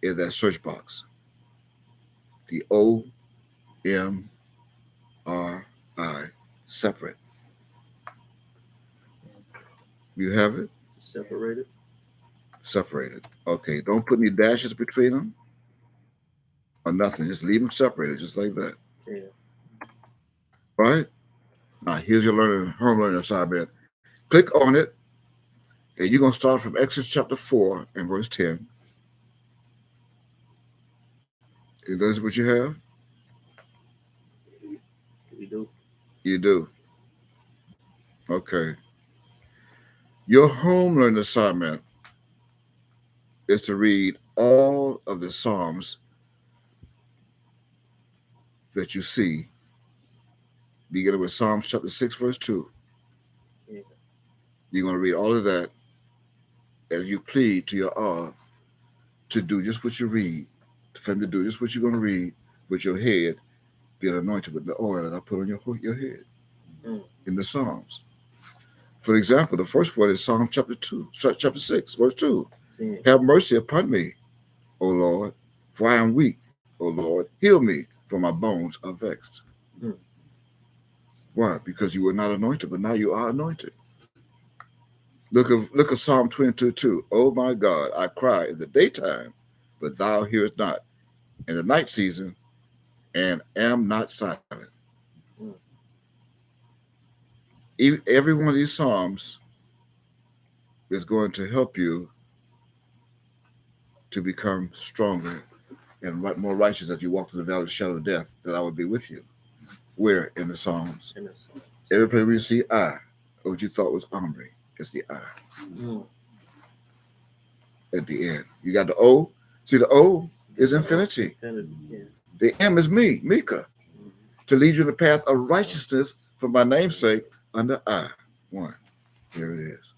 in that search box. The O-M-R-I. Separate. You have it? Separated. Separated. Okay. Don't put any dashes between them or nothing. Just leave them separated, just like that. Yeah. Right? Now, here's your home learning assignment. Click on it, and you're going to start from Exodus chapter 4 and verse 10. And that's what you have? We do. You do. Okay. Your home learning assignment is to read all of the Psalms that you see, beginning with Psalms chapter 6, verse 2. Yeah. You're going to read all of that as you plead to your R to do just what you read, for him to do just what you're going to read with your head, being anointed with the oil that I put on your head in the Psalms. For example, the first one is Psalm chapter 6, verse 2. Yeah. Have mercy upon me, O Lord, for I am weak, O Lord. Heal me, for my bones are vexed. Mm. Why? Because you were not anointed, but now you are anointed. Look at Psalm 22:2. Oh my God, I cry in the daytime, but thou hearest not. In the night season, and am not silent. Mm. Every one of these Psalms is going to help you to become stronger and more righteous as you walk through the valley of the shadow of death, that I will be with you. Where in the Psalms? In the Psalms. Every place where you see I, or what you thought was Omri, it's the I at the end. You got the O. See, the O is infinity. Infinity. Yeah. The M is me, Mika, to lead you in the path of righteousness for my name's sake under I. One. Here it is.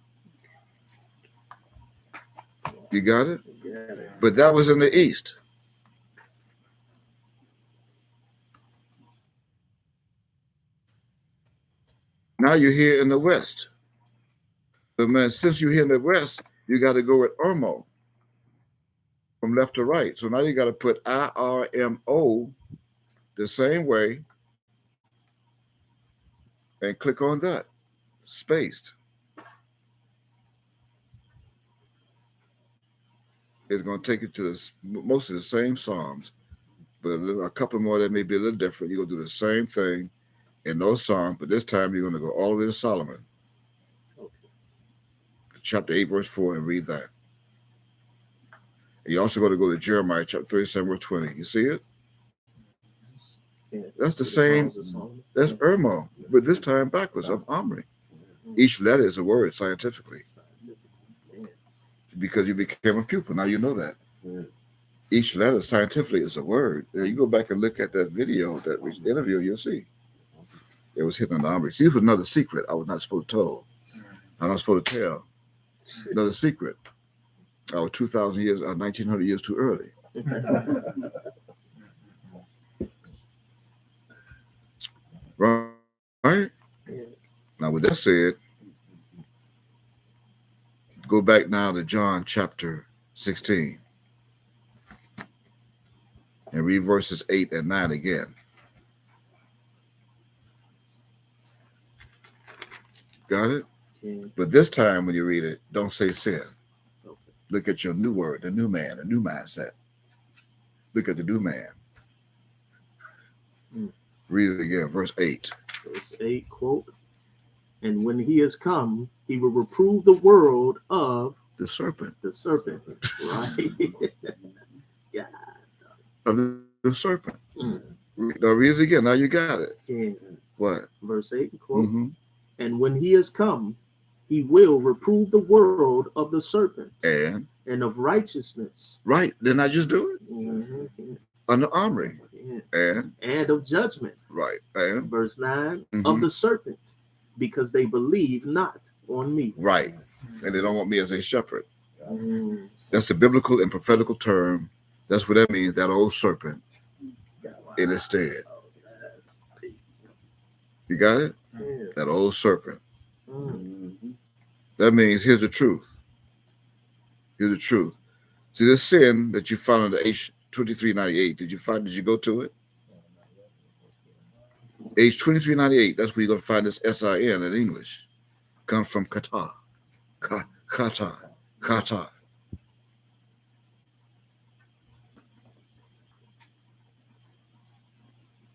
You got it? Yeah. But that was in the East. Now you're here in the West. But man, since you're here in the West, you got to go with Irmo from left to right. So now you got to put IRMO the same way and click on that, spaced. It's going to take you to most of the same Psalms, but a couple more that may be a little different. You're going to do the same thing in those Psalms, but this time you're going to go all the way to Solomon. Okay. Chapter 8, verse 4, and read that. And you're also going to go to Jeremiah chapter 37, verse 20. You see it? Yeah. That's the same. That's Irmo, but this time backwards of Omri. Each letter is a word scientifically. Yeah. Because you became a pupil. Now you know that. Yeah. Each letter scientifically is a word. You go back and look at that video, that interview, you'll see. It was hidden in the armory. See, this was another secret I was not supposed to tell. I'm not supposed to tell. Another secret. I was 2,000 years, 1,900 years too early. Right? Yeah. Now, with that said, go back now to John chapter 16 and read verses 8 and 9 again. Got it? Yeah. But this time when you read it, don't say sin. Okay. Look at your new word, the new man, the new mindset. Look at the new man. Read it again, verse 8. Verse 8, quote, and when he is come, he will reprove the world of The serpent. Right? Yeah. Of the serpent. Mm. Now read it again. Now you got it. Yeah. What? Verse 8, quote, Mm-hmm. and when he is come, he will reprove the world of the serpent and of righteousness. Right. Didn't I just do it? Mm-hmm. On the armory. Yeah. And of judgment. Right. And Verse 9, Mhm. of the serpent, because they believe not on me. right. And they don't want me as a shepherd. Mm. That's a biblical and prophetical term. That's what that means, that old serpent in its stead. You got it? Yeah. That old serpent. Mm. That means here's the truth. Here's the truth. See, this sin that you found in the H2398, did you go to it? H2398, that's where you're going to find this SIN in English. Comes from Qatar. Qatar.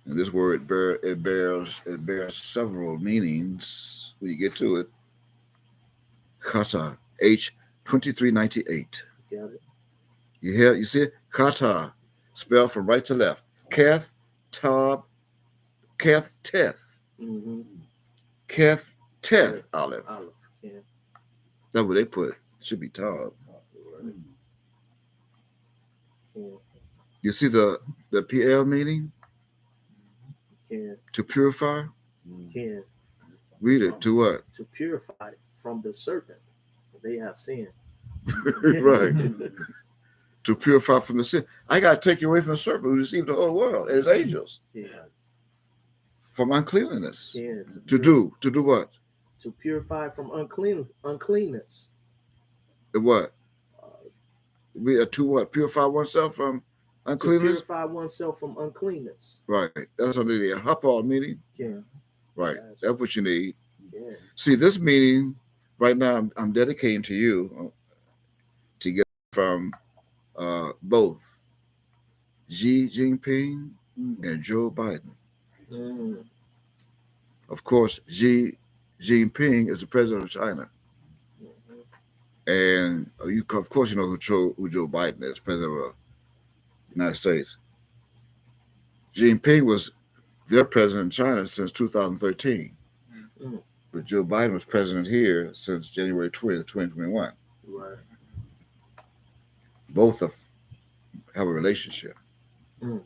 And this word it bears several meanings when you get to it. Qatar, H2398. Got it. You see it? Qatar, spelled from right to left. Keth, Tab, Keth, Teth. Mm-hmm. Keth, Teth, Olive. Olive. Yeah. That's what they put. It should be Tab. Yeah. You see the PL meaning? Yeah. To purify? Yeah. Read it. To what? To purify from the serpent. They have sinned. Right. To purify from the sin. I got to take you away from the serpent who deceived the whole world and his angels. Yeah. From uncleanliness. Yeah. To do what? To purify from uncleanness. The what? To what? Purify oneself from To uncleanness? purify oneself from uncleanness. Right. That's under the Hapal meaning. Yeah. Right. That's what you need. Yeah. See, this meaning right now, I'm dedicating to you to get from both Xi Jinping and Joe Biden. Mm. Of course, Xi Jinping is the president of China. Mm-hmm. And of course, you know who Joe Biden is, president of the United States. Xi Jinping was their president in China since 2013. Mm. But Joe Biden was president here since January 20th, 2021. Right. Both have a relationship. Mm.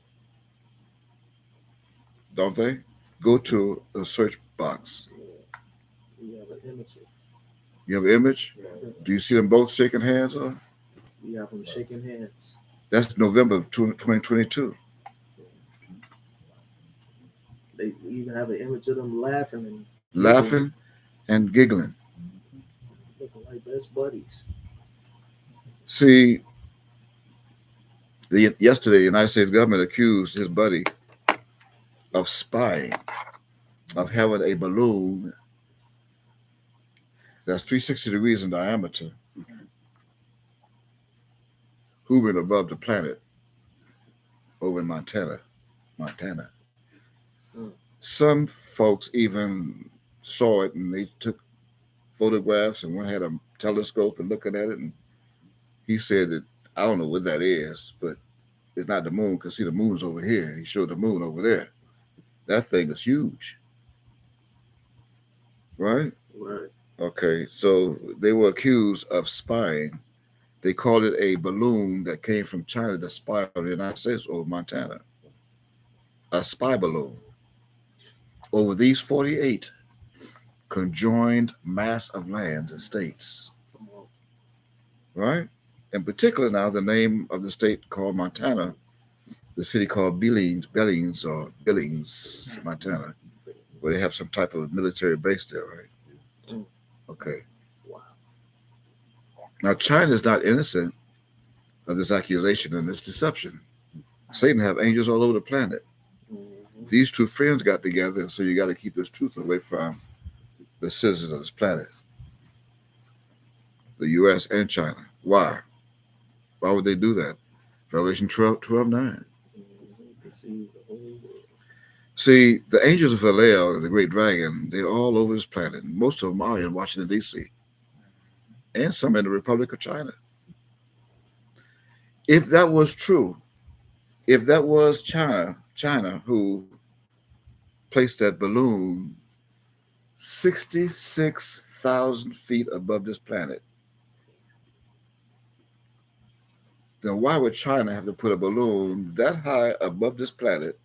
Don't they? Go to the search box. We have an image. You have an image? Do you see them both shaking hands? We have them shaking hands. That's November of 2022. They even have an image of them laughing and giggling. looking like best buddies. See, yesterday, the United States government accused his buddy of spying, of having a balloon that's 360 degrees in diameter, hovering above the planet over in Montana. Some folks even saw it and they took photographs, and one had a telescope and looking at it, and he said that, I don't know what that is, but it's not the moon, because see, the moon's over here. He showed the moon over there. That thing is huge. Right? Right. Okay, so they were accused of spying They called it a balloon that came from China that spied on the United States over Montana. A spy balloon. Over these 48 conjoined mass of lands and states. Right? In particular now, the name of the state called Montana, the city called Billings, Montana, where they have some type of military base there, right? Okay. Wow. Now, China is not innocent of this accusation and this deception. Satan have angels all over the planet. These two friends got together and said, you got to keep this truth away from the citizens of this planet, the U.S. and China. Why? Why would they do that? Revelation 12:9. See, the angels of Hallel and the great dragon, they're all over this planet. Most of them are in Washington, D.C., and some in the Republic of China. If that was true, if that was China who placed that balloon 66,000 feet above this planet, then why would China have to put a balloon that high above this planet?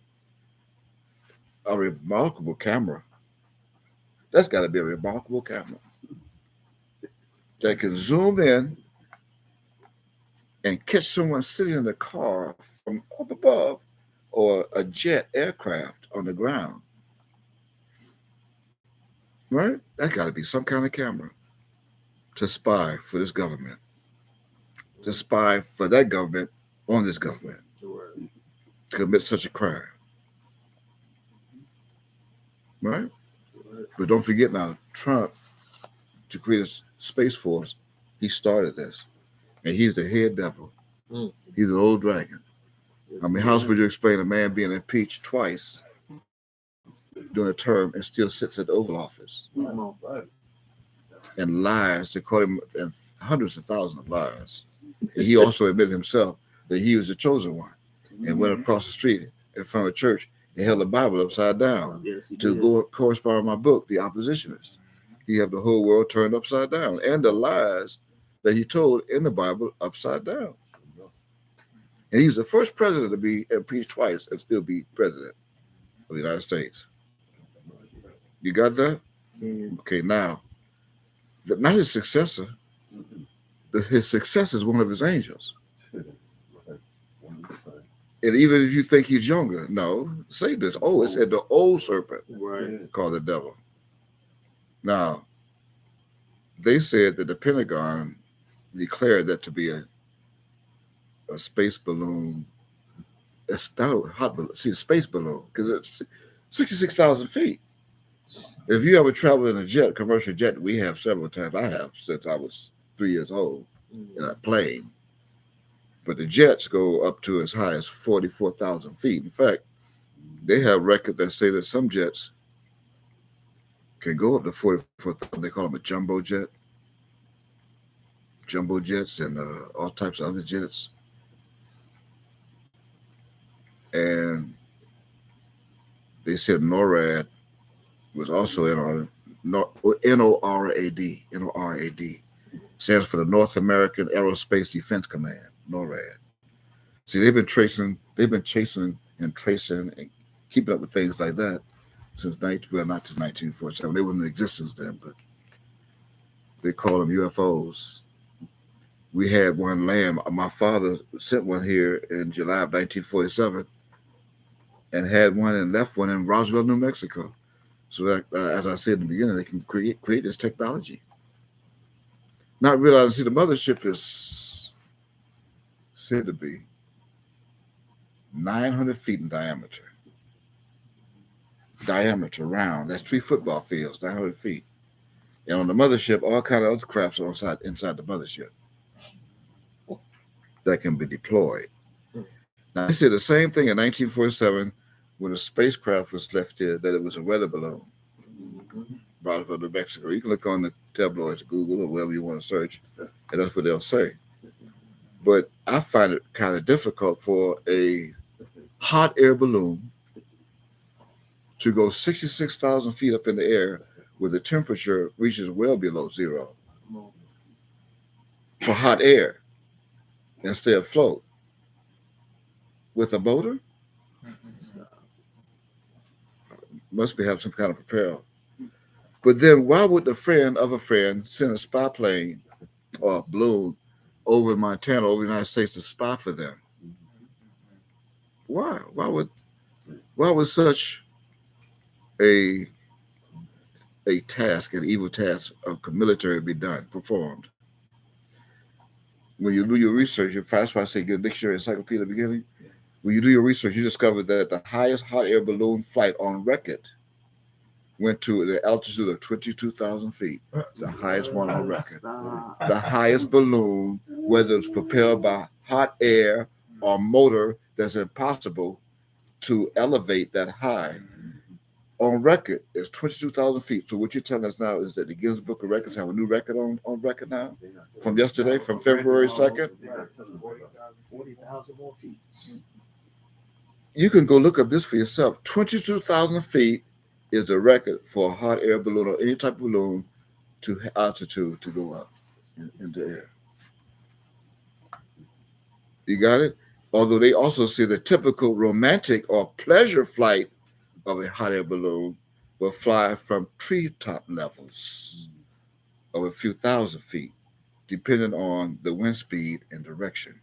A remarkable camera. That's got to be a remarkable camera that can zoom in and catch someone sitting in the car from up above or a jet aircraft on the ground. Right? That got to be some kind of camera to spy for this government, to spy for that government on this government, to commit such a crime. Right? But don't forget now, Trump, to create a space force, he started this. And he's the head devil. He's an old dragon. I mean, how would you explain a man being impeached twice during a term and still sits at the Oval Office and lies? They call him hundreds of thousands of lies. And he also admitted himself that he was the chosen one and went across the street in front of a church and held the Bible upside down to go correspond with my book, The Oppositionist. He had the whole world turned upside down and the lies that he told in the Bible upside down. And he's the first president to be impeached twice and still be president of the United States. You got that? Okay, now, not his successor. His successor is one of his angels. And even if you think he's younger, no, say this. Oh, it's the old serpent, called the devil. Now, they said that the Pentagon declared that to be a space balloon. It's not a hot balloon. See, a space balloon, because it's 66,000 feet. If you ever travel in a jet, commercial jet, we have several times. I have since I was 3 years old in a plane. But the jets go up to as high as 44,000 feet. In fact, they have records that say that some jets can go up to 44,000. They call them a jumbo jet. Jumbo jets and all types of other jets. And they said NORAD was also in on it. NORAD. NORAD stands for the North American Aerospace Defense Command, NORAD. See, they've been chasing and tracing and keeping up with things like that since not to 1947. They weren't in existence then, but they call them UFOs. We had one land. My father sent one here in July of 1947 and had one and left one in Roswell, New Mexico. So that, as I said in the beginning, they can create this technology. Not realizing, see, the mothership is said to be 900 feet in diameter. Diameter, round. That's 3 football fields, 900 feet. And on the mothership, all kind of other crafts are inside the mothership that can be deployed. Now, they said the same thing in 1947 when a spacecraft was left here, that it was a weather balloon brought from New Mexico. You can look on the tabloids, Google, or wherever you want to search, and that's what they'll say. But I find it kind of difficult for a hot air balloon to go 66,000 feet up in the air where the temperature reaches well below zero for hot air. and stay afloat with a motor? Must be have some kind of propel. But then why would the friend of a friend send a spy plane or a balloon over Montana, over the United States to spy for them? Why? Why would such a task, an evil task of military be performed? When you do your research, that's why I say get a dictionary encyclopedia at the beginning. When you do your research, you discover that the highest hot air balloon flight on record went to the altitude of 22,000 feet, the highest one on record. The highest balloon, whether it's propelled by hot air or motor, that's impossible to elevate that high. On record, is 22,000 feet. So what you're telling us now is that the Guinness Book of Records have a new record on record now? From yesterday, from February 2nd? 40,000 more feet. You can go look up this for yourself. 22,000 feet is the record for a hot air balloon or any type of balloon to altitude to go up in the air. You got it? Although they also say the typical romantic or pleasure flight of a hot air balloon will fly from treetop levels of a few thousand feet, depending on the wind speed and direction.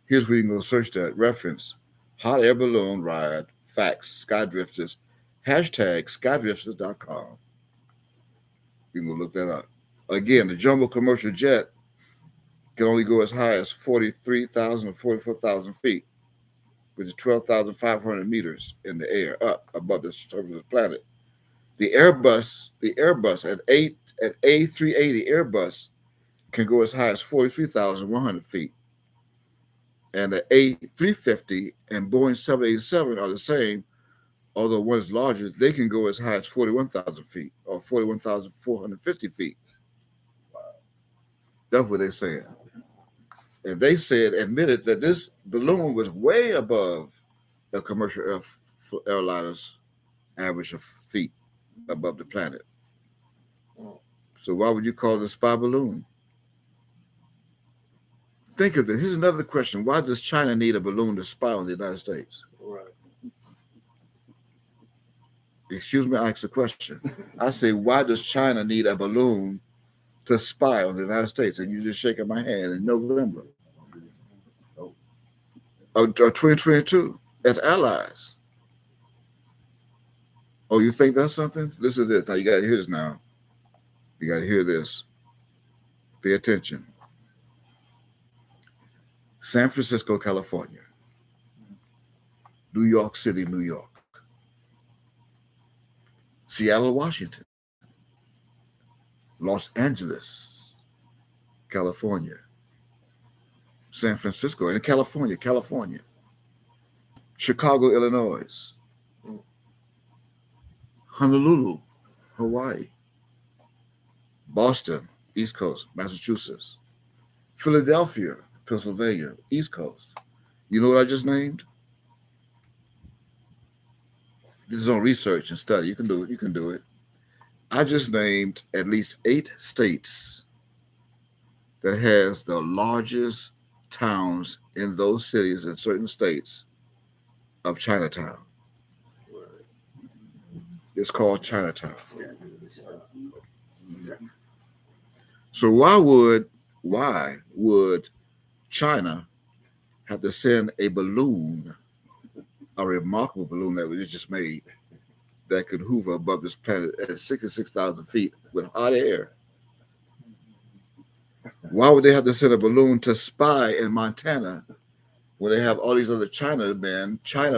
Here's where you can go search that reference: hot air balloon ride facts, skydrifters, #skydrifters.com. You can go look that up. Again, the jumbo commercial jet can only go as high as 43,000 or 44,000 feet, which is 12,500 meters in the air, up above the surface of the planet. The Airbus at A380 Airbus can go as high as 43,100 feet. And the A350 and Boeing 787 are the same, although one is larger. They can go as high as 41,000 feet or 41,450 feet. That's what they're saying. And they admitted that this balloon was way above a commercial airliner's average of feet above the planet. So why would you call it a spy balloon? Think of this. Here's another question. Why does China need a balloon to spy on the United States? Right. Excuse me, I asked a question. I say, why does China need a balloon to spy on the United States? And you just shaking my hand in November of 2022 as allies. Oh, you think that's something? Listen to this. Now you got to hear this now. You got to hear this. Pay attention. San Francisco, California. New York City, New York. Seattle, Washington. Los Angeles, California. San Francisco, and California. Chicago, Illinois. Honolulu, Hawaii. Boston, East Coast, Massachusetts. Philadelphia, Pennsylvania, East Coast. You know what I just named? This is on research and study. You can do it. I just named at least 8 states that has the largest towns in those cities in certain states of Chinatown. It's called Chinatown. So why would China have to send a balloon, a remarkable balloon that was just made, that could hover above this planet at 66,000 feet with hot air? Why would they have to send a balloon to spy in Montana when they have all these other China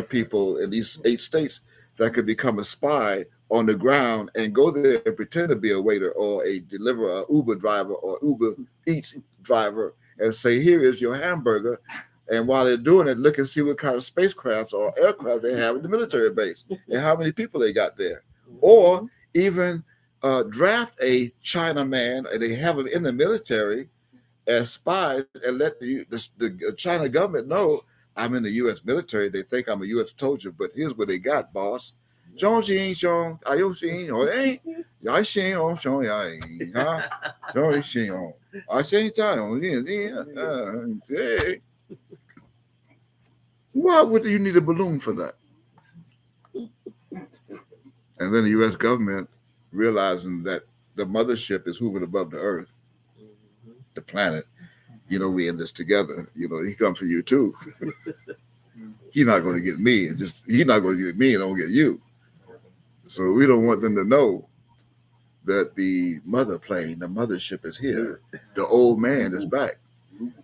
people in these 8 states that could become a spy on the ground and go there and pretend to be a waiter or a deliverer, Uber driver or Uber Eats driver, and say, here is your hamburger. And while they're doing it, look and see what kind of spacecrafts or aircraft they have at the military base and how many people they got there. Or even draft a China man and they have them in the military as spies and let the China government know, I'm in the U.S. military. They think I'm a U.S. soldier, but here's what they got, boss. Hey, Why would you need a balloon for that? And then the U.S. government, realizing that the mothership is hovering above the earth, the planet, we in this together. He come for you too. He's not going to get me, and he's not going to get me and don't get you. So we don't want them to know that the mother plane, the mothership is here. The old man is back.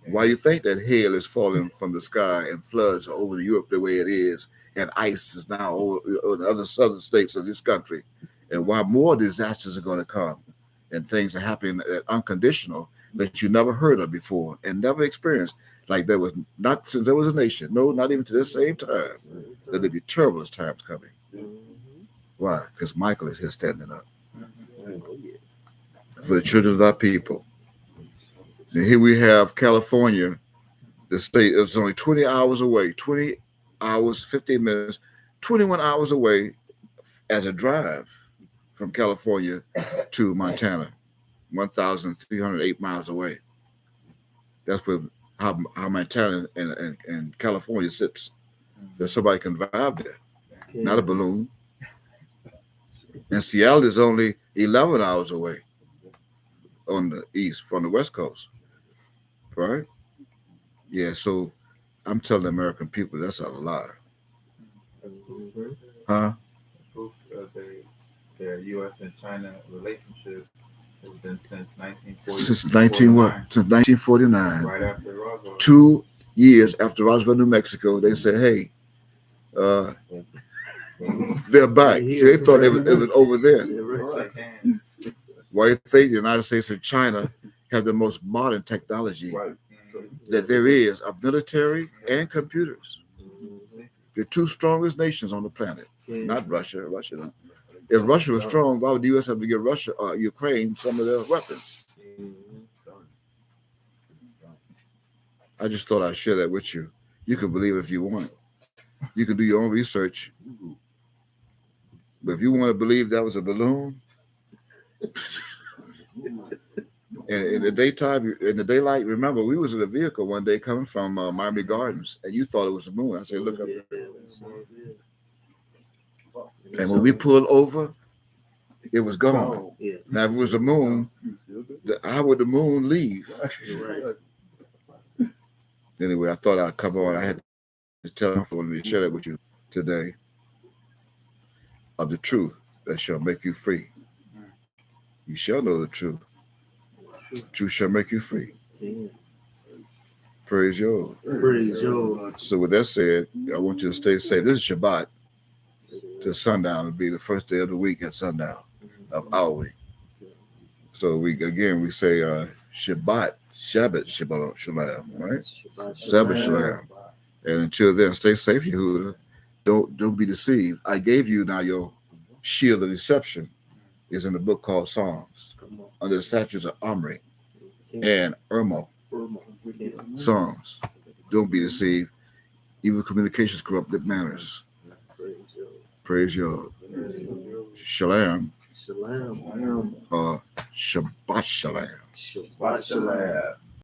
Why you think that hail is falling from the sky and floods are over Europe the way it is, and ice is now over the other southern states of this country, and why more disasters are going to come, and things are happening that unconditional that you never heard of before and never experienced. Like there was not since there was a nation, no, not even to this same time, that there'd be turbulence times coming. Why? Because Michael is here standing up for the children of our people. And here we have California, the state is only 20 hours away, 20 hours, 15 minutes, 21 hours away as a drive from California to Montana, 1,308 miles away. That's where how Montana and California sits. That somebody can drive there, not a balloon. And Seattle is only 11 hours away on the east from the west coast, right? Yeah, so I'm telling the American people that's a lie. Huh? Proof of their U.S. and China relationship has been since 1940. Since 1949. Right after Roswell. 2 years after Roswell, New Mexico, they said, hey, they're back. See, they thought it was over there. Why you think the United States and China have the most modern technology that there is of military and computers? The two strongest nations on the planet, not Russia. Russia don't. If Russia was strong, why would the U.S. have to give Ukraine some of their weapons? I just thought I'd share that with you. You can believe it if you want. You can do your own research. But if you want to believe that was a balloon, and in the daytime, in the daylight, remember, we was in a vehicle one day coming from Miami Gardens, and you thought it was a moon. I said, look up there. And when we pulled over, it was gone. Now, if it was a moon, how would the moon leave? Anyway, I thought I'd come on. I had to tell you to share that with you today of the truth that shall make you free. You shall know the truth. Truth shall make you free. Praise you. Praise you. So with that said, I want you to stay safe. This is Shabbat to sundown. It'll be the first day of the week at sundown of our week. So we say Shabbat Shalom, right? Shabbat Shalom. And until then, stay safe, Yehuda. Don't be deceived. I gave you now your shield of deception is in the book called Psalms, under the statutes of Omri and Irmo. Psalms. Don't be deceived. Evil communications corrupt good manners. Praise you. Shalom. Shalom. Shabbat Shalom. Shabbat Shalom.